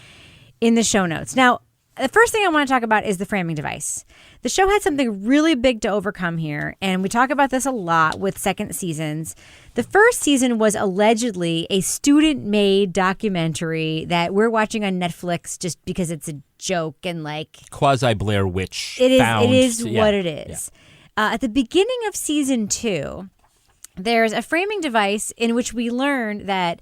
in the show notes. Now, the first thing I want to talk about is the framing device. The show had something really big to overcome here, and we talk about this a lot with second seasons. The first season was allegedly a student-made documentary that we're watching on Netflix just because it's a joke and like... Quasi-Blair Witch. It is Yeah. what it is. Yeah. At the beginning of season 2, there's a framing device in which we learn that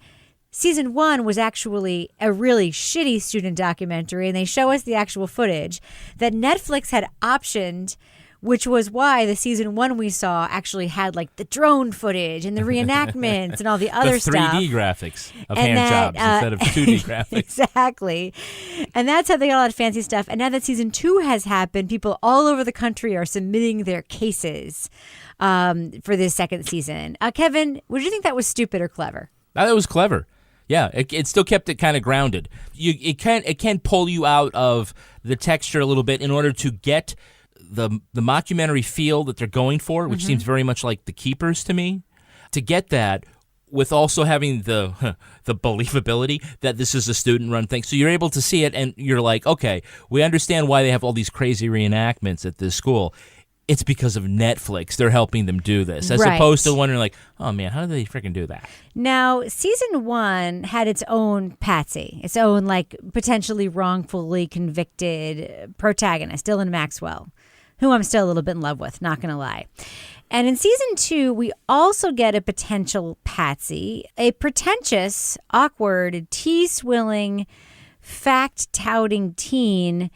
season 1 was actually a really shitty student documentary, and they show us the actual footage that Netflix had optioned, which was why the season 1 we saw actually had like the drone footage and the reenactments and all the other stuff. The 3D graphics of And hand that, jobs instead of 2D graphics. Exactly. And that's how they got a lot of fancy stuff. And now that season 2 has happened, people all over the country are submitting their cases for this second season. Kevin, would you think that was stupid or clever? I thought it was clever. Yeah, it still kept it kind of grounded. It can pull you out of the texture a little bit in order to get the mockumentary feel that they're going for, which seems very much like The Keepers to me. To get that with also having the believability that this is a student-run thing. So you're able to see it and you're like, okay, we understand why they have all these crazy reenactments at this school. It's because of Netflix. They're helping them do this, as opposed to wondering like, oh man, how do they freaking do that? Now, season 1 had its own patsy, its own like potentially wrongfully convicted protagonist, Dylan Maxwell, who I'm still a little bit in love with, not going to lie. And in season 2, we also get a potential patsy, a pretentious, awkward, tea-swilling, fact-touting teen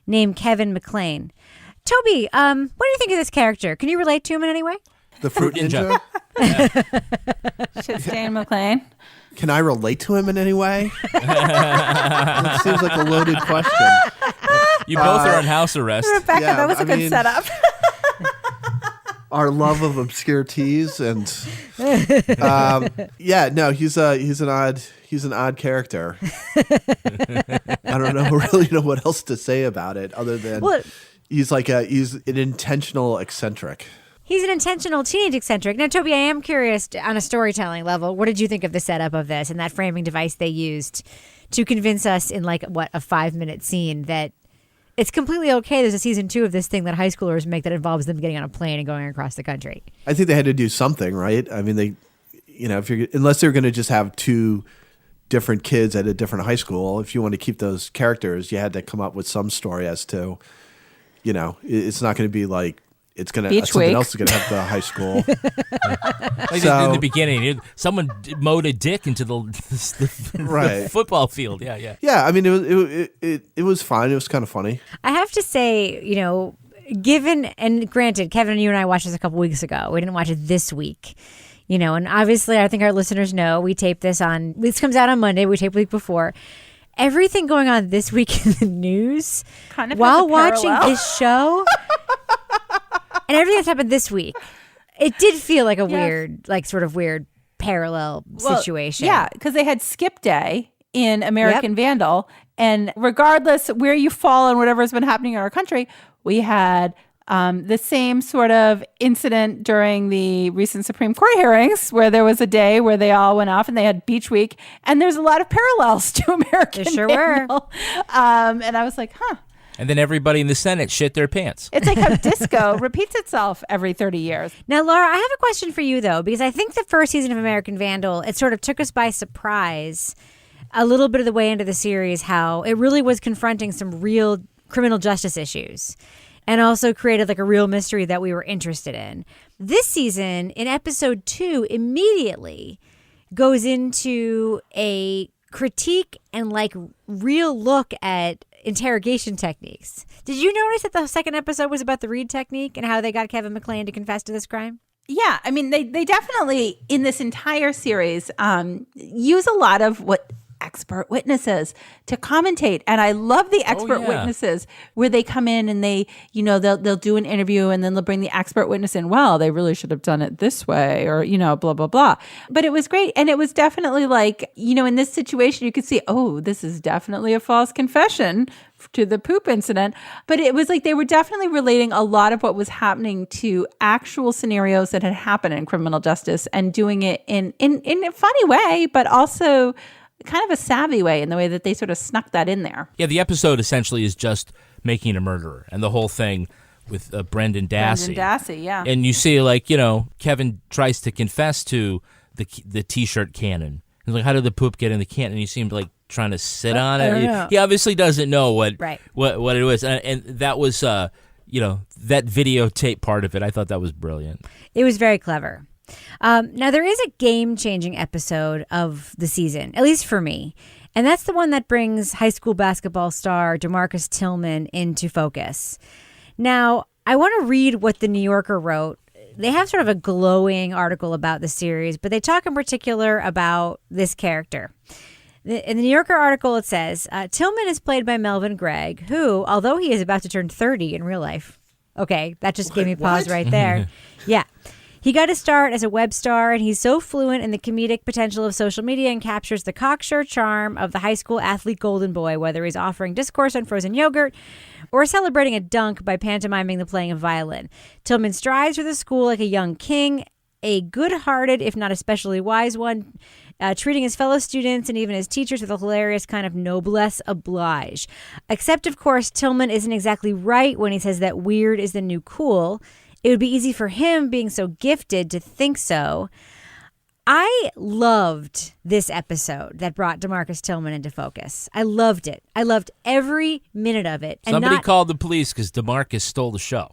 named Kevin McLean. Toby, what do you think of this character? Can you relate to him in any way? The Fruit Ninja? Stan McLean. Can I relate to him in any way? That seems like a loaded question. You both are on house arrest. Rebecca, that was a good setup. Our love of obscure teas and he's an odd character. I don't really know what else to say about it other than he's an intentional eccentric. He's an intentional teenage eccentric. Now, Toby, I am curious on a storytelling level, what did you think of the setup of this and that framing device they used to convince us in a 5-minute scene that it's completely okay there's a season 2 of this thing that high schoolers make that involves them getting on a plane and going across the country? I think they had to do something, right? I mean, unless they're going to just have two different kids at a different high school. If you want to keep those characters, you had to come up with some story as to, it's not going to be like it's going to something else is going to have the high school. Like in the beginning, someone mowed a dick into the Right. football field. Yeah. Yeah, I mean, it was fine. It was kind of funny. I have to say, given, and granted, Kevin, you and I watched this a couple weeks ago. We didn't watch it this week. And obviously, I think our listeners know we tape this comes out on Monday. We tape the week before. Everything going on this week in the news kind of while watching this show and everything that's happened this week, it did feel like a weird, sort of weird parallel situation. Yeah, because they had skip day in American Vandal. And regardless where you fall and whatever's been happening in our country, we had the same sort of incident during the recent Supreme Court hearings where there was a day where they all went off and they had Beach Week. And there's a lot of parallels to American Vandal. And I was like, huh. And then everybody in the Senate shit their pants. It's like how disco repeats itself every 30 years. Now, Laura, I have a question for you, though, because I think the first season of American Vandal, it sort of took us by surprise a little bit of the way into the series, how it really was confronting some real criminal justice issues. And also created like a real mystery that we were interested in. This season, in episode 2, immediately goes into a critique and real look at interrogation techniques. Did you notice that the second episode was about the Reed technique and how they got Kevin McClain to confess to this crime? Yeah, I mean, they definitely, in this entire series, use a lot of what expert witnesses to commentate. And I love the expert witnesses where they come in and they, they'll do an interview and then they'll bring the expert witness in. Well, they really should have done it this way or, blah, blah, blah. But it was great. And it was definitely in this situation, you could see, oh, this is definitely a false confession to the poop incident. But it was like they were definitely relating a lot of what was happening to actual scenarios that had happened in criminal justice and doing it in a funny way, but also kind of a savvy way in the way that they sort of snuck that in there. Yeah, the episode essentially is just making a murderer and the whole thing with Brendan Dassey. Yeah. And you see, Kevin tries to confess to the T-shirt cannon. He's like, how did the poop get in the cannon? And he seemed trying to sit on it. He obviously doesn't know what it was. And that was, that videotape part of it. I thought that was brilliant. It was very clever. Now, there is a game-changing episode of the season, at least for me, and that's the one that brings high school basketball star DeMarcus Tillman into focus. Now, I want to read what the New Yorker wrote. They have sort of a glowing article about the series, but they talk in particular about this character. In the New Yorker article, it says, Tillman is played by Melvin Gregg, who, although he is about to turn 30 in real life, okay, that just gave me pause right there. Yeah. He got his start as a web star, and he's so fluent in the comedic potential of social media and captures the cocksure charm of the high school athlete golden boy, whether he's offering discourse on frozen yogurt or celebrating a dunk by pantomiming the playing of violin. Tillman strives for the school like a young king, a good-hearted, if not especially wise one, treating his fellow students and even his teachers with a hilarious kind of noblesse oblige. Except, of course, Tillman isn't exactly right when he says that weird is the new cool. It would be easy for him, being so gifted, to think so. I loved this episode that brought DeMarcus Tillman into focus. I loved it. I loved every minute of it. Somebody called the police because DeMarcus stole the show.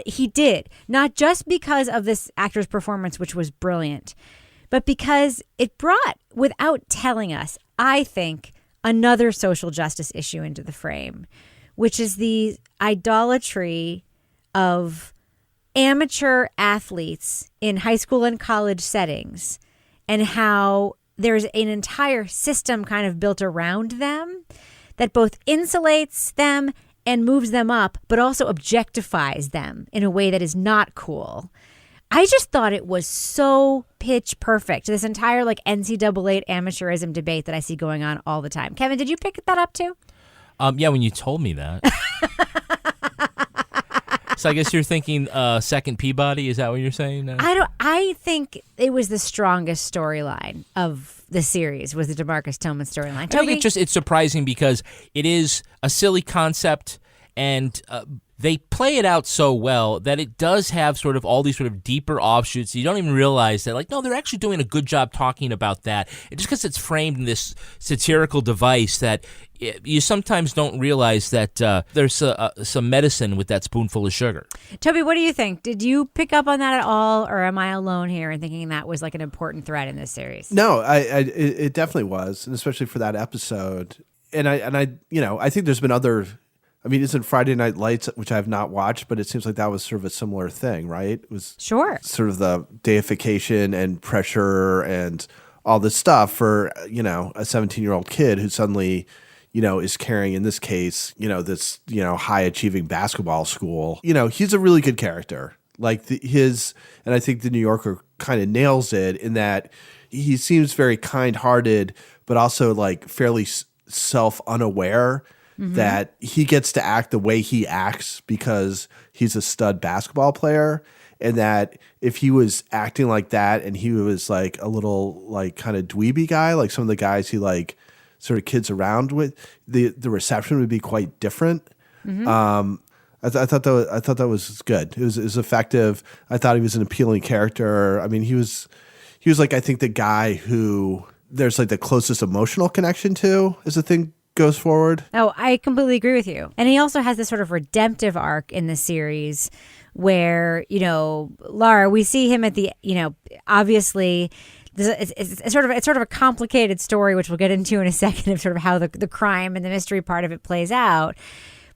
He did. Not just because of this actor's performance, which was brilliant, but because it brought, without telling us, I think, another social justice issue into the frame, which is the idolatry of amateur athletes in high school and college settings, and how there's an entire system kind of built around them that both insulates them and moves them up, but also objectifies them in a way that is not cool. I just thought it was so pitch perfect, this entire NCAA amateurism debate that I see going on all the time. Kevin, did you pick that up too? Yeah, when you told me that. So I guess you're thinking second Peabody. Is that what you're saying? I think it was the strongest storyline of the series, was the DeMarcus Tillman storyline. I think it's surprising because it is a silly concept, and they play it out so well that it does have sort of all these sort of deeper offshoots. You don't even realize that, like, no, they're actually doing a good job talking about that. Just because it's framed in this satirical device that you sometimes don't realize that there's some medicine with that spoonful of sugar. Toby, what do you think? Did you pick up on that at all, or am I alone here in thinking that was like an important thread in this series? No, it definitely was, and especially for that episode. And I think there's been other. I mean, isn't Friday Night Lights, which I have not watched, but it seems like that was sort of a similar thing, right? It was sure sort of the deification and pressure and all this stuff for, a 17-year-old kid who suddenly, is carrying, in this case, this, high achieving basketball school. He's a really good character. Like and I think the New Yorker kind of nails it in that he seems very kind-hearted, but also like fairly self-unaware. Mm-hmm. That he gets to act the way he acts because he's a stud basketball player, and that if he was acting like that and he was like a little like kind of dweeby guy, like some of the guys he like sort of kids around with, the reception would be quite different. Mm-hmm. I thought that was good. It was effective. I thought he was an appealing character. I mean, he was like, I think the guy who there's like the closest emotional connection to as the thing goes forward. Oh, I completely agree with you. And he also has this sort of redemptive arc in the series where, Laura, we see him at the, obviously it's sort of a complicated story, which we'll get into in a second, of sort of how the crime and the mystery part of it plays out.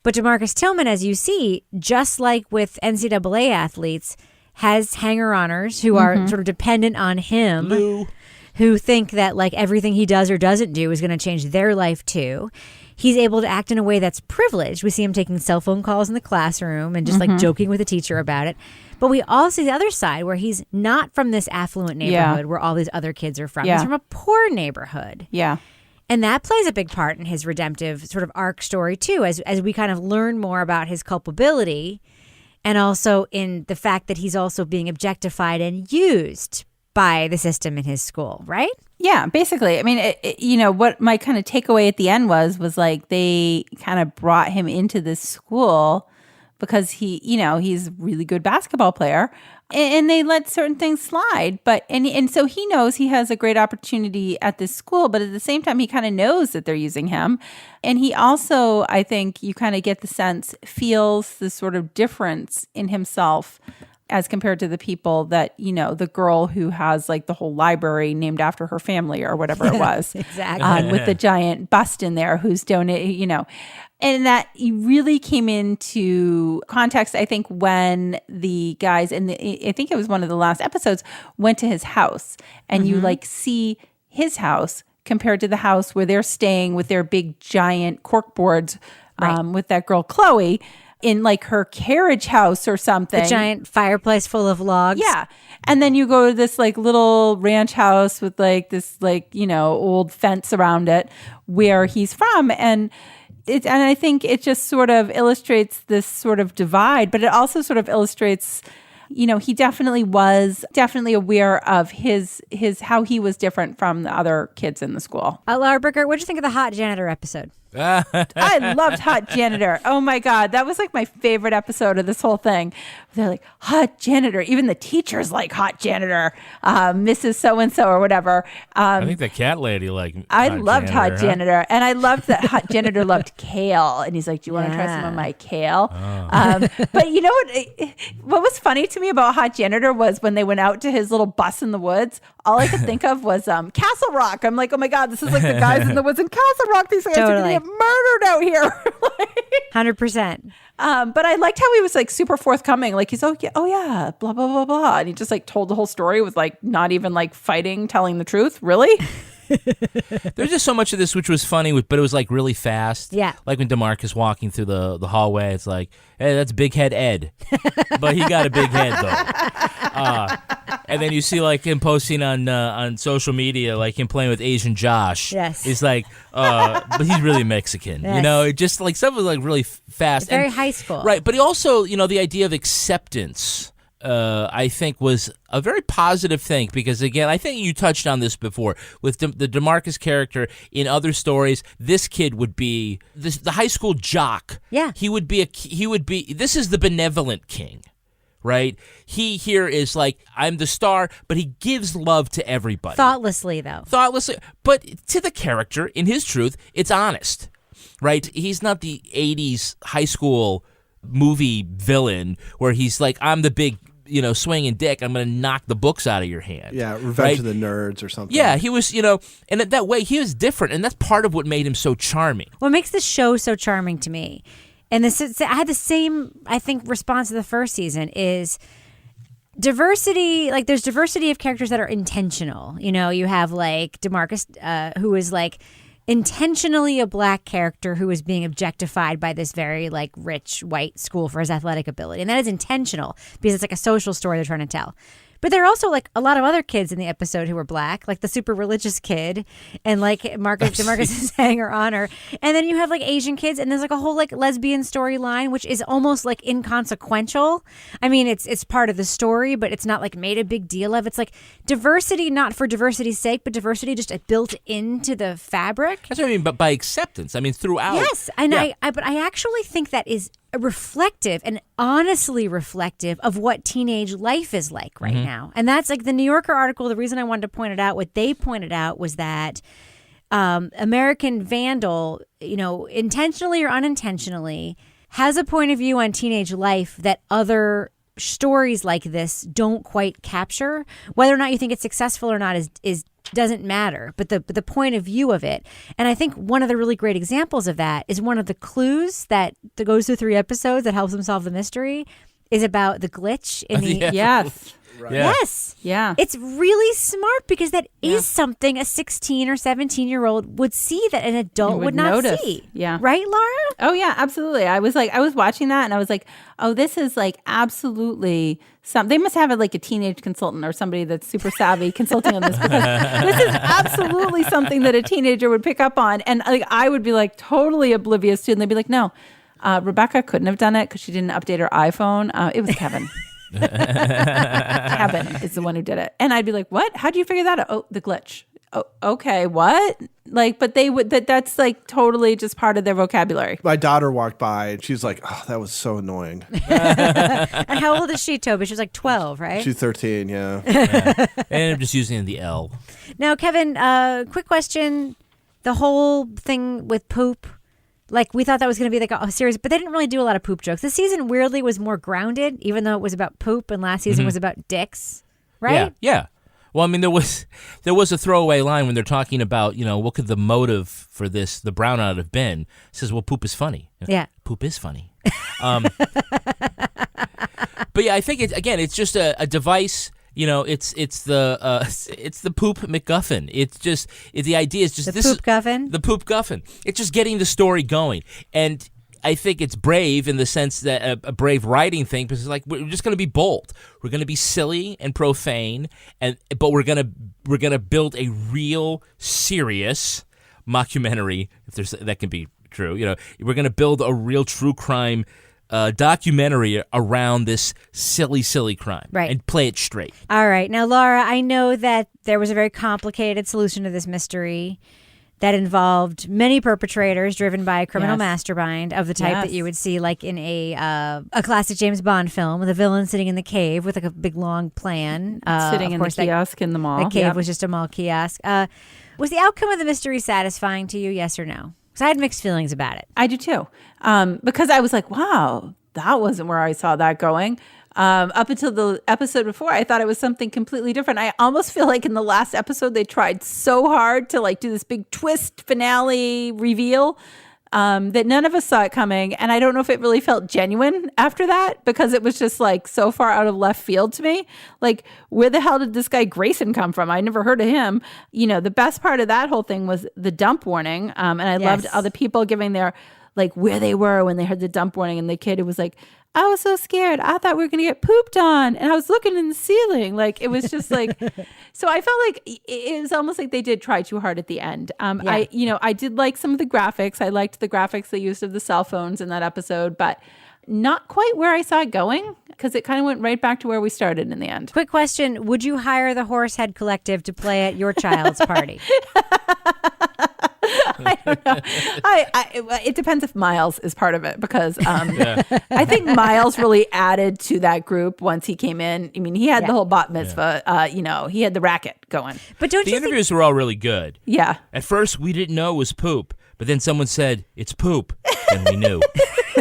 But DeMarcus Tillman, as you see, just like with NCAA athletes, has hanger-oners who are sort of dependent on him. Who think that like everything he does or doesn't do is going to change their life too. He's able to act in a way that's privileged. We see him taking cell phone calls in the classroom and just like joking with the teacher about it. But we all see the other side where he's not from this affluent neighborhood where all these other kids are from. He's from a poor neighborhood. Yeah. And that plays a big part in his redemptive sort of arc story too, as we kind of learn more about his culpability, and also in the fact that he's also being objectified and used by the system in his school, right? Yeah, basically. I mean, what my kind of takeaway at the end was like they kind of brought him into this school because he's a really good basketball player, and they let certain things slide. But and so he knows he has a great opportunity at this school, but at the same time, he kind of knows that they're using him, and he also, I think, you kind of get the sense, feels this sort of difference in himself as compared to the people that, the girl who has like the whole library named after her family or whatever it was. Exactly. With the giant bust in there who's donated, and that really came into context, I think, when the guys, I think it was one of the last episodes, went to his house, and you like see his house compared to the house where they're staying with their big giant corkboards with that girl, Chloe, in like her carriage house or something. The giant fireplace full of logs. Yeah. And then you go to this like little ranch house with like this like, old fence around it where he's from. And I think it just sort of illustrates this sort of divide, but it also sort of illustrates, he definitely was aware of his how he was different from the other kids in the school. Laura Bricker, what'd you think of the hot janitor episode? I loved Hot Janitor. Oh my God. That was like my favorite episode of this whole thing. They're like, Hot Janitor. Even the teachers like Hot Janitor, Mrs. So-and-so or whatever. I think the cat lady I loved Hot Janitor. And I loved that Hot Janitor loved kale. And he's like, do you want to try some of my kale? But you know what was funny to me about Hot Janitor was when they went out to his little bus in the woods, all I could think of was Castle Rock. I'm like, oh my God, this is like the guys in the woods in Castle Rock. These guys are going to get murdered out here. 100%. But I liked how he was like super forthcoming. Like he's, oh yeah, blah, blah, blah, blah. And he just like told the whole story with like not even like fighting, telling the truth. Really? There's just so much of this which was funny, but it was like really fast. Yeah. Like when DeMarcus walking through the hallway, it's like, hey, that's Big Head Ed. But he got a big head though. And then you see like him posting on social media, like him playing with Asian Josh. Yes. He's like, but he's really Mexican. Yes. It just like stuff was like really fast. Very high school. Right. But he also, the idea of acceptance I think was a very positive thing because, again, I think you touched on this before with the DeMarcus character in other stories. This kid would be the high school jock. Yeah, he would be. This is the benevolent king, right? He here is like, I'm the star, but he gives love to everybody thoughtlessly, though. But to the character, in his truth, it's honest, right? He's not the '80s high school movie villain where he's like, I'm the big, swinging dick. I'm going to knock the books out of your hand. Yeah, Revenge right? of the Nerds or something. Yeah, he was, and that way he was different, and that's part of what made him so charming. What makes the show so charming to me, and I had the same, I think, response to the first season, is diversity. Like, there's diversity of characters that are intentional. You have like DeMarcus, who is like intentionally a black character who is being objectified by this very like rich white school for his athletic ability. And that is intentional because it's like a social story they're trying to tell. But there are also like a lot of other kids in the episode who were black, like the super religious kid, and like DeMarcus' hanger on her. And then you have like Asian kids, and there's like a whole like lesbian storyline, which is almost like inconsequential. I mean, it's part of the story, but it's not like made a big deal of. It's like diversity, not for diversity's sake, but diversity just built into the fabric. That's what I mean, but by acceptance. I mean, throughout. Yes, and yeah. But I actually think that is reflective and honestly reflective of what teenage life is like right now. And that's like the New Yorker article. The reason I wanted to point it out, what they pointed out was that American Vandal, intentionally or unintentionally, has a point of view on teenage life that other stories like this don't quite capture. Whether or not you think it's successful or not is doesn't matter, but the point of view of it. And I think one of the really great examples of that is one of the clues that goes through 3 episodes that helps them solve the mystery is about the glitch in the Yes. Right. Yeah. Yes. Yeah. It's really smart because that is something a 16 or 17-year-old would see that an adult would not notice. see. Yeah. Right, Laura? Oh, yeah, absolutely. I was watching that and I was like, oh, this is like absolutely they must have like a teenage consultant or somebody that's super savvy consulting on this because this is absolutely something that a teenager would pick up on. And like I would be like totally oblivious to, and they'd be like, no, Rebecca couldn't have done it because she didn't update her iPhone. It was Kevin. Kevin is the one who did it. And I'd be like, what? How do you figure that out? Oh, the glitch. Oh, okay, what? Like, but they would, that's like totally just part of their vocabulary. My daughter walked by and she's like, oh, that was so annoying. And how old is she, Toby? She's like 12, right? She's 13, yeah. And I'm just using the L. Now, Kevin, quick question. The whole thing with poop, like we thought that was going to be like a series, but they didn't really do a lot of poop jokes. This season weirdly was more grounded, even though it was about poop, and last season was about dicks, right? Yeah. Well, I mean, there was a throwaway line when they're talking about, what could the motive for this, the brownout have been? It says, well, poop is funny. Yeah. Poop is funny. But yeah, I think it's just a device. It's the poop MacGuffin. The idea is just the poop guffin. The poop guffin. It's just getting the story going, and I think it's brave in the sense that a brave writing thing, because it's like we're just going to be bold. We're going to be silly and profane, but we're gonna build a real serious mockumentary, if that can be true. We're going to build a real true crime documentary around this silly crime, right, and play it straight. All right. Now, Laura, I know that there was a very complicated solution to this mystery that involved many perpetrators driven by a criminal mastermind of the type that you would see like in a classic James Bond film with a villain sitting in the cave with like a big long plan. Sitting in the kiosk in the mall. The cave was just a mall kiosk. Was the outcome of the mystery satisfying to you, yes or no? Because I had mixed feelings about it. I do too. Because I was like, wow, that wasn't where I saw that going. Up until the episode before, I thought it was something completely different. I almost feel like in the last episode, they tried so hard to like do this big twist finale reveal that none of us saw it coming. And I don't know if it really felt genuine after that, because it was just like so far out of left field to me. Like, where the hell did this guy Grayson come from? I never heard of him. The best part of that whole thing was the dump warning. And I loved other people giving their like where they were when they heard the dump warning. And the kid who was like, I was so scared. I thought we were going to get pooped on. And I was looking in the ceiling. Like, it was just like, so I felt like it was almost like they did try too hard at the end. I did like some of the graphics. I liked the graphics they used of the cell phones in that episode. But not quite where I saw it going, because it kind of went right back to where we started in the end. Quick question. Would you hire the Horsehead Collective to play at your child's party? I don't know. It depends if Miles is part of it, because I think Miles really added to that group once he came in. I mean, he had the whole bat mitzvah, he had the racket going. But don't the interviews were all really good. Yeah. At first, we didn't know it was poop, but then someone said, it's poop, and we knew.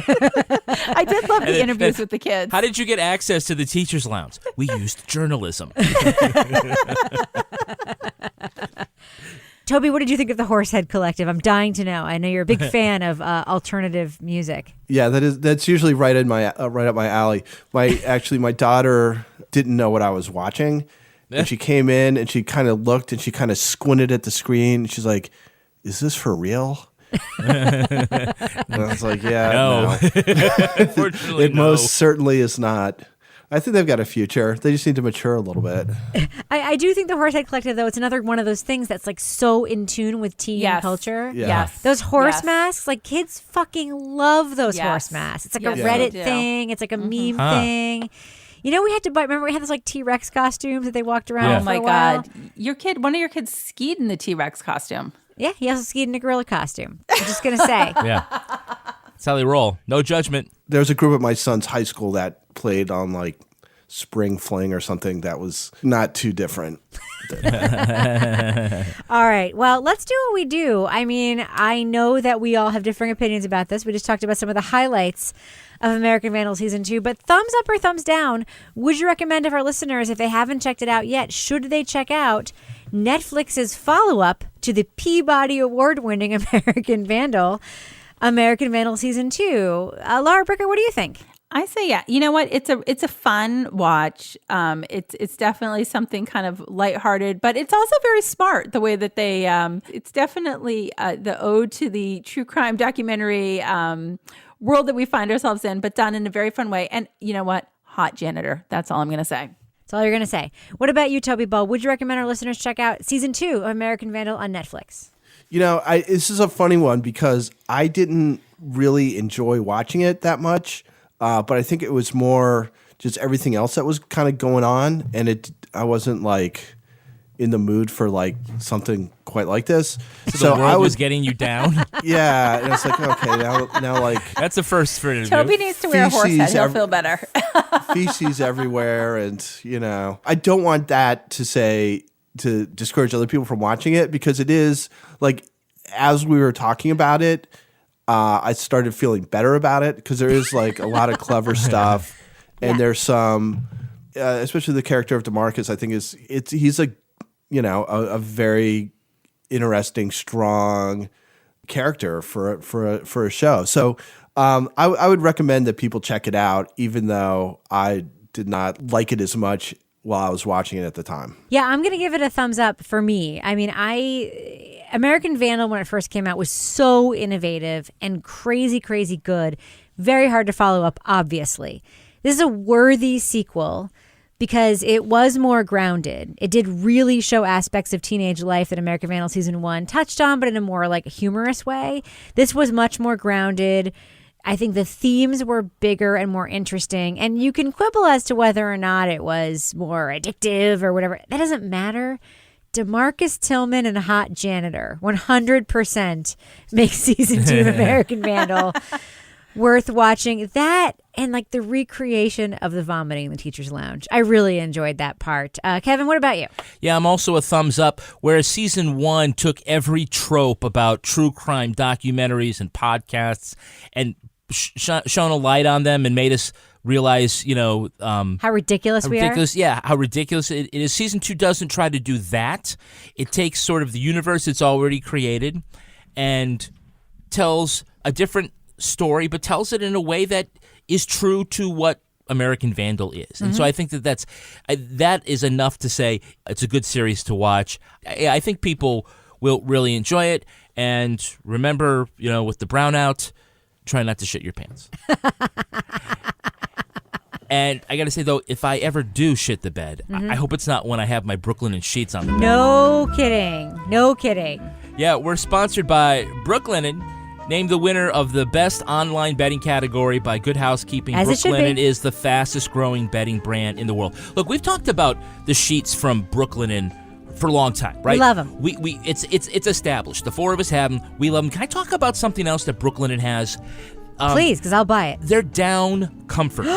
I did love the interviews with the kids. How did you get access to the teacher's lounge? We used journalism. Toby, what did you think of the Horsehead Collective? I'm dying to know. I know you're a big fan of alternative music. Yeah, that's usually right up my alley. My daughter didn't know what I was watching, and she came in and she kind of looked and she kind of squinted at the screen. She's like, "Is this for real?" And I was like, "Yeah, no. Unfortunately, it most certainly is not." I think they've got a future. They just need to mature a little bit. I do think the Horsehead Collective, though, it's another one of those things that's like so in tune with teen culture. Yeah. Yes. Those horse masks, like kids fucking love those horse masks. It's like a Reddit thing. It's like a meme thing. You know, we had to buy, remember we had this like T-Rex costumes that they walked around for a while? God. One of your kids skied in the T-Rex costume. Yeah, he also skied in a gorilla costume. I'm just going to say. Yeah. That's how they roll. No judgment. There's a group at my son's high school that played on like Spring Fling or something that was not too different. All right. Well, let's do what we do. I mean, I know that we all have differing opinions about this. We just talked about some of the highlights of American Vandal Season 2. But thumbs up or thumbs down, would you recommend if our listeners, if they haven't checked it out yet, should they check out Netflix's follow-up to the Peabody Award-winning American Vandal Season 2? Laura Bricker, what do you think? I say, yeah. You know what? It's a fun watch. It's definitely something kind of lighthearted, but it's also very smart the way that they. It's definitely the ode to the true crime documentary world that we find ourselves in, but done in a very fun way. And you know what? Hot janitor. That's all I'm going to say. That's all you're going to say. What about you, Toby Ball? Would you recommend our listeners check out Season 2 of American Vandal on Netflix? You know, this is a funny one because I didn't really enjoy watching it that much. But I think it was more just everything else that was kind of going on, and I wasn't like in the mood for like something quite like this. So the world was getting you down. Yeah, and it's like okay, now like that's the first for an interview. Toby needs to wear a horse head. He'll feel better. Feces everywhere, and I don't want that to discourage other people from watching it because it is like as we were talking about it. I started feeling better about it because there is like a lot of clever stuff, and there's some, especially the character of DeMarcus. I think he's a very interesting, strong character for a show. So I would recommend that people check it out, even though I did not like it as much while I was watching it at the time. Yeah, I'm going to give it a thumbs up for me. I mean, American Vandal, when it first came out, was so innovative and crazy, crazy good. Very hard to follow up, obviously. This is a worthy sequel because it was more grounded. It did really show aspects of teenage life that American Vandal Season 1 touched on, but in a more like humorous way. This was much more grounded. I think the themes were bigger and more interesting. And you can quibble as to whether or not it was more addictive or whatever. That doesn't matter. DeMarcus Tillman and Hot Janitor 100% makes Season 2 of American Vandal worth watching. That and like the recreation of the vomiting in the teacher's lounge. I really enjoyed that part. Kevin, what about you? Yeah, I'm also a thumbs up. Whereas Season 1 took every trope about true crime documentaries and podcasts and shone a light on them and made us realize, how ridiculous we are. Yeah, how ridiculous it is. Season 2 doesn't try to do that. It takes sort of the universe it's already created and tells a different story, but tells it in a way that is true to what American Vandal is. And so I think that is enough to say it's a good series to watch. I think people will really enjoy it. And remember, with the brownout, try not to shit your pants. And I got to say, though, if I ever do shit the bed, I hope it's not when I have my Brooklyn and sheets on the bed. No kidding. No kidding. Yeah, we're sponsored by Brooklinen. Named the winner of the best online bedding category by Good Housekeeping, As it should Brooklinen be. is the fastest growing bedding brand in the world. Look, we've talked about the sheets from Brooklinen for a long time, right? We love them. It's established. The four of us have them. We love them. Can I talk about something else that Brooklinen has? Please, because I'll buy it. They're down comforters,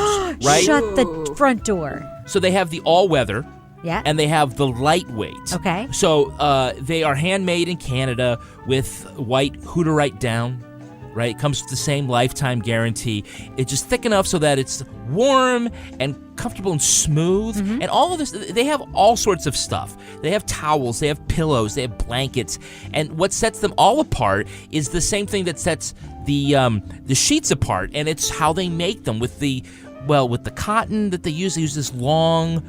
right? Shut the front door. So they have the all-weather. Yeah. And they have the lightweight. Okay. So they are handmade in Canada with white Hooterite down, right? It comes with the same lifetime guarantee. It's just thick enough so that it's warm and comfortable and smooth. And all of this, they have all sorts of stuff. They have towels, they have pillows, they have blankets. And what sets them all apart is the same thing that sets the sheets apart, and it's how they make them with the cotton that they use. They use this long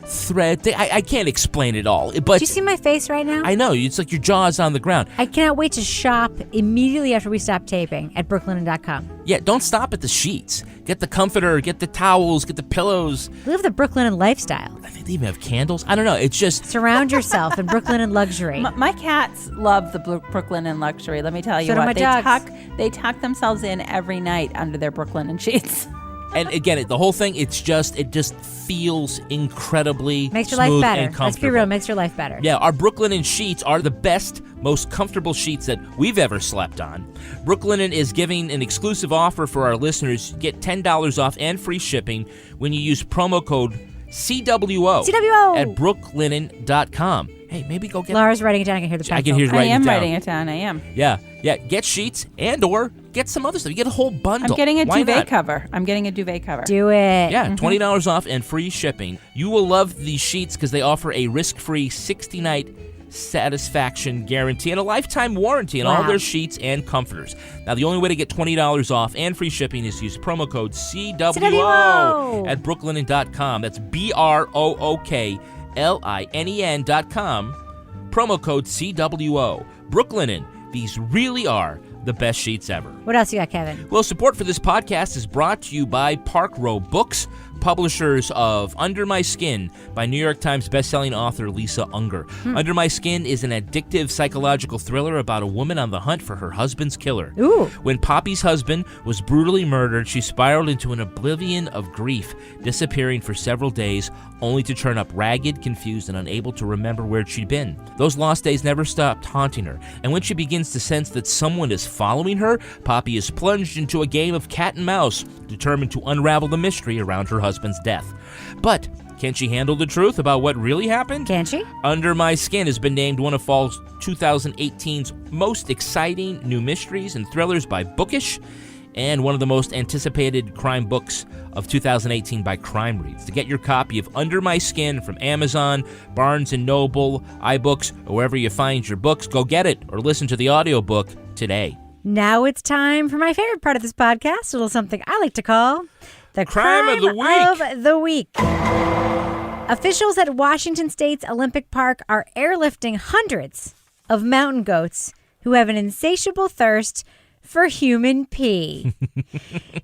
thread. I can't explain it all. But Do you see my face right now? I know. It's like your jaw is on the ground. I cannot wait to shop immediately after we stop taping at brooklinen.com. Yeah, don't stop at the sheets. Get the comforter, get the towels, get the pillows. Live the Brooklinen lifestyle. I think they even have candles. I don't know. It's just... Surround yourself in Brooklinen luxury. My cats love the Brooklinen luxury. Let me tell you So do what. my dogs. They tuck themselves in every night under their Brooklinen sheets. And again, the whole thing, it just feels incredibly Makes your smooth life better. and comfortable. Let's be real, makes your life better. Yeah, our Brooklinen sheets are the best, most comfortable sheets that we've ever slept on. Brooklinen is giving an exclusive offer for our listeners. Get $10 off and free shipping when you use promo code CWO, at brooklinen.com. Hey, maybe go get... Laura's writing it down. I can hear the pencil. I can hear you writing it down. I am writing it down. I am. Yeah. Get sheets and or get some other stuff. You get a whole bundle. I'm getting a Why duvet not? cover. I'm getting a duvet cover. Do it. Yeah, $20 off and free shipping. You will love these sheets because they offer a risk-free 60-night satisfaction guarantee and a lifetime warranty on all their sheets and comforters. Now, the only way to get $20 off and free shipping is to use promo code CWO at brooklinen.com. That's BROOKLINEN.com. Promo code CWO. Brooklinen. These really are the best sheets ever. What else you got, Kevin? Well, support for this podcast is brought to you by Park Row Books, publishers of Under My Skin by New York Times bestselling author Lisa Unger. Under My Skin is an addictive psychological thriller about a woman on the hunt for her husband's killer. Ooh. When Poppy's husband was brutally murdered, she spiraled into an oblivion of grief, disappearing for several days, only to turn up ragged, confused, and unable to remember where she'd been. Those lost days never stopped haunting her, and when she begins to sense that someone is following her, Poppy is plunged into a game of cat and mouse, determined to unravel the mystery around her husband's death. But can she handle the truth about what really happened? Can she? Under My Skin has been named one of Fall's 2018's most exciting new mysteries and thrillers by Bookish, and one of the most anticipated crime books of 2018 by Crime Reads. To get your copy of Under My Skin from Amazon, Barnes & Noble, iBooks, or wherever you find your books, go get it or listen to the audiobook today. Now it's time for my favorite part of this podcast, a little something I like to call the Crime of the Week. of the week. Officials at Washington State's Olympic Park are airlifting hundreds of mountain goats who have an insatiable thirst for human pee.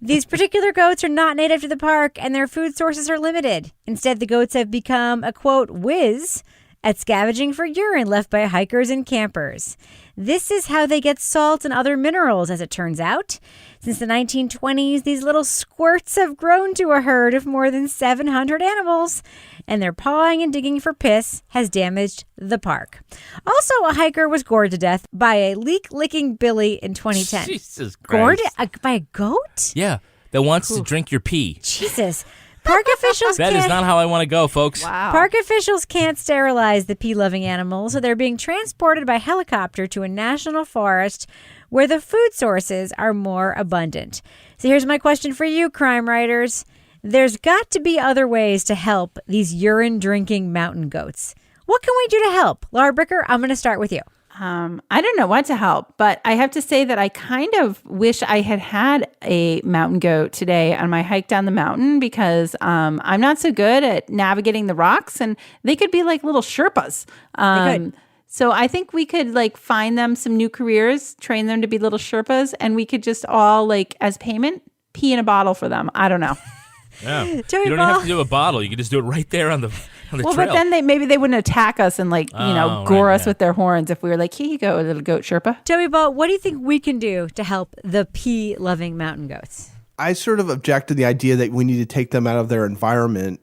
These particular goats are not native to the park, and their food sources are limited. Instead, the goats have become a, quote, whiz at scavenging for urine left by hikers and campers. This is how they get salt and other minerals, as it turns out. Since the 1920s, these little squirts have grown to a herd of more than 700 animals, and their pawing and digging for piss has damaged the park. Also, a hiker was gored to death by a leak-licking Billy in 2010. Jesus Gored Christ. by a goat? Yeah, that wants to drink your pee. Jesus. Park officials That is not how I want to go, folks. Park officials can't sterilize the pee-loving animals, so they're being transported by helicopter to a national forest where the food sources are more abundant. So here's my question for you, crime writers. There's got to be other ways to help these urine-drinking mountain goats. What can we do to help? Laura Bricker, I'm going to start with you. I don't know what to help, but I have to say that I kind of wish I had a mountain goat today on my hike down the mountain, because I'm not so good at navigating the rocks, and they could be like little Sherpas. They could. So I think we could find them some new careers, train them to be little Sherpas, and we could just all as payment pee in a bottle for them. I don't know. Yeah. Joey You don't Ball. have to do a bottle. You can just do it right there on the On the Well, trail. but then maybe they wouldn't attack us and gore us with their horns if we were like, here you go, little goat Sherpa. Toby Ball, what do you think we can do to help the pee-loving mountain goats? I sort of object to the idea that we need to take them out of their environment.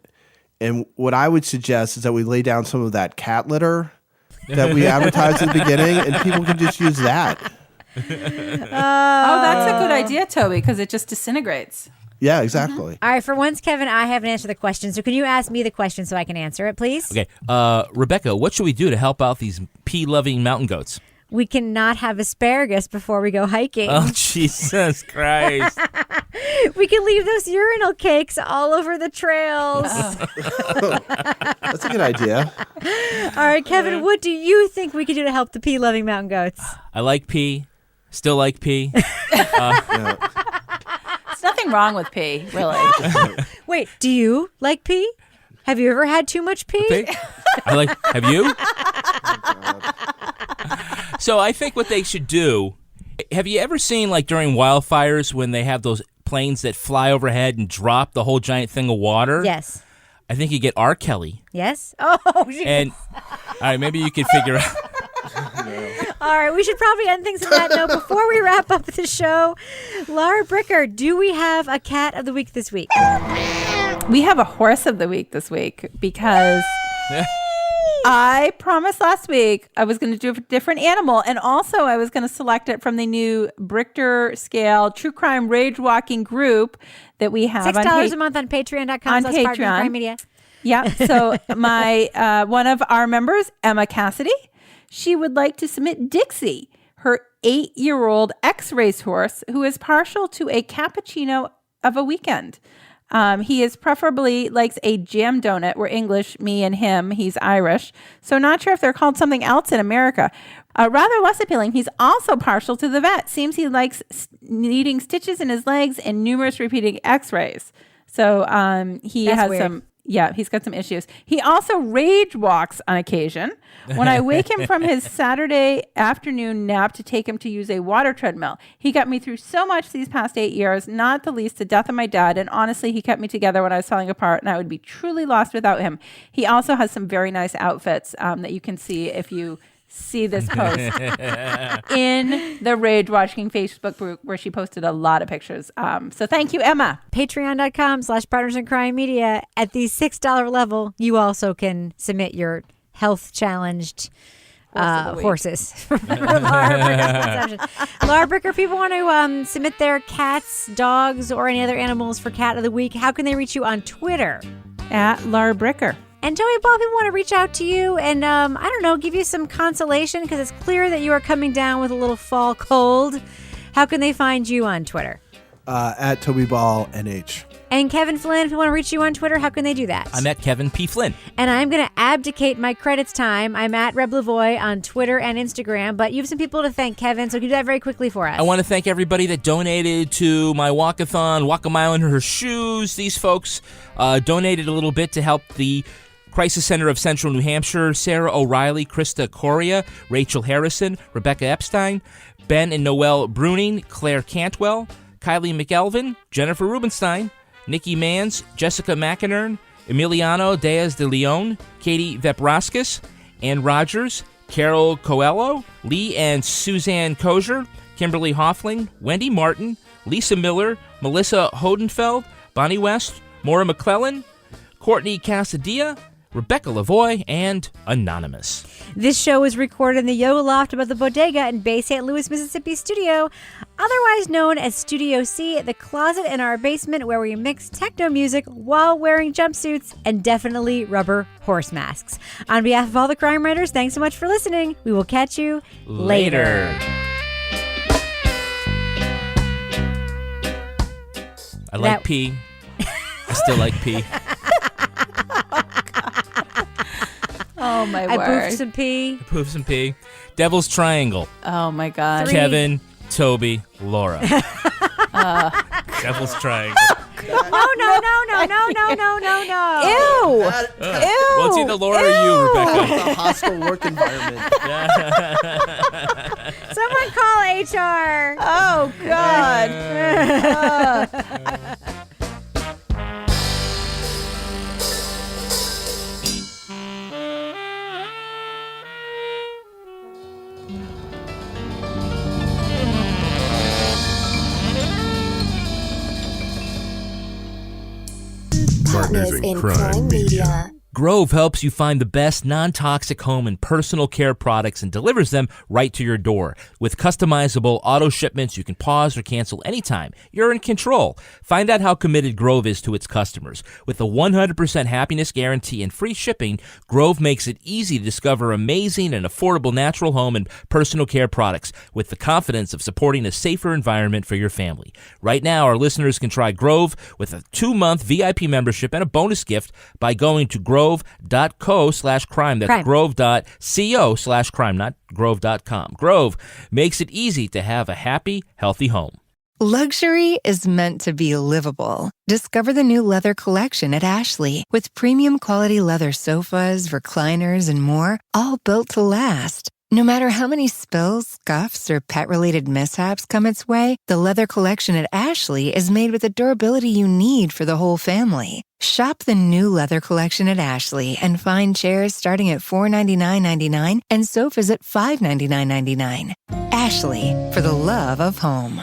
And what I would suggest is that we lay down some of that cat litter that we advertised at the beginning, and people can just use that. Oh, that's a good idea, Toby, because it just disintegrates. Yeah, exactly. All right, for once, Kevin, I haven't answered the question, so can you ask me the question so I can answer it, please? Okay. Rebecca, what should we do to help out these pea-loving mountain goats? We cannot have asparagus before we go hiking. Oh, Jesus Christ. We can leave those urinal cakes all over the trails. That's a good idea. All right, Kevin, what do you think we can do to help the pea-loving mountain goats? I like pea. Still like pea. There's nothing wrong with pee, really. Wait, do you like pee? Have you ever had too much pee? Have you? So I think what they should do, have you ever seen like during wildfires when they have those planes that fly overhead and drop the whole giant thing of water? Yes. I think you get R. Kelly. Yes? Oh, geez. And all right, maybe you could figure out. All right, we should probably end things on that note before we wrap up the show. Laura Bricker, do we have a cat of the week this week? We have a horse of the week this week because I promised last week I was going to do a different animal, and also I was going to select it from the new Richter scale true crime rage walking group that we have $6 a month on patreon.com/partnercrimemedia. Yeah. So my one of our members, Emma Cassidy, she would like to submit Dixie, her 8-year-old ex-racehorse who is partial to a cappuccino of a weekend. He is preferably likes a jam donut. We're English, me and him. He's Irish. So not sure if they're called something else in America. Rather less appealing, he's also partial to the vet. Seems he likes needing stitches in his legs and numerous repeating x-rays. So he That's has weird. some... Yeah, he's got some issues. He also rage walks on occasion. When I wake him from his Saturday afternoon nap to take him to use a water treadmill, he got me through so much these past 8 years, not the least the death of my dad. And honestly, he kept me together when I was falling apart, and I would be truly lost without him. He also has some very nice outfits that you can see if you see this post in the Rage Watching Facebook group where she posted a lot of pictures. So thank you, Emma. Patreon.com/partnersincrimemedia. At the $6 level, you also can submit your health challenged horses. Laura Bricker, people want to submit their cats, dogs, or any other animals for Cat of the Week. How can they reach you on Twitter? At Laura Bricker. And Joey Ball, people want to reach out to you and, I don't know, give you some consolation because it's clear that you are coming down with a little fall cold. How can they find you on Twitter? At Toby Ball NH. And Kevin Flynn, if you want to reach you on Twitter, how can they do that? I'm at Kevin P. Flynn. And I'm going to abdicate my credits time. I'm at Reb Lavoie on Twitter and Instagram. But you have some people to thank, Kevin, so can you do that very quickly for us? I want to thank everybody that donated to my walkathon, Walk a Mile in Her Shoes. These folks donated a little bit to help the Crisis Center of Central New Hampshire, Sarah O'Reilly, Krista Coria, Rachel Harrison, Rebecca Epstein, Ben and Noelle Bruning, Claire Cantwell, Kylie McElvin, Jennifer Rubenstein, Nikki Mans, Jessica McInerney, Emiliano Diaz de Leon, Katie Vepraskis, Ann Rogers, Carol Coelho, Lee and Suzanne Kozier, Kimberly Hoffling, Wendy Martin, Lisa Miller, Melissa Hodenfeld, Bonnie West, Maura McClellan, Courtney Casadilla, Rebecca Lavoie, and Anonymous. This show was recorded in the Yoga Loft above the Bodega in Bay St. Louis, Mississippi studio, otherwise known as Studio C, the closet in our basement where we mix techno music while wearing jumpsuits and definitely rubber horse masks. On behalf of all the crime writers, thanks so much for listening. We will catch you later. I like pee. I still like pee. Oh, my I word. poofed some pee. Poofs and pee. Devil's Triangle. Oh, my God. Kevin, Toby, Laura. Devil's Triangle. Oh, no. Ew. Well, it's either Laura or you, Rebecca. It's a hostile work environment. Someone call HR. Oh, God. partners in crime media. Grove helps you find the best non-toxic home and personal care products and delivers them right to your door. With customizable auto shipments, you can pause or cancel anytime. You're in control. Find out how committed Grove is to its customers. With a 100% happiness guarantee and free shipping, Grove makes it easy to discover amazing and affordable natural home and personal care products with the confidence of supporting a safer environment for your family. Right now, our listeners can try Grove with a 2-month VIP membership and a bonus gift by going to grove.co/crime. That's grove.co/crime, not grove.com. Grove makes it easy to have a happy, healthy home. Luxury is meant to be livable. Discover the new leather collection at Ashley with premium quality leather sofas, recliners, and more, all built to last. No matter how many spills, scuffs, or pet-related mishaps come its way, the leather collection at Ashley is made with the durability you need for the whole family. Shop the new leather collection at Ashley and find chairs starting at $499.99 and sofas at $599.99. Ashley, for the love of home.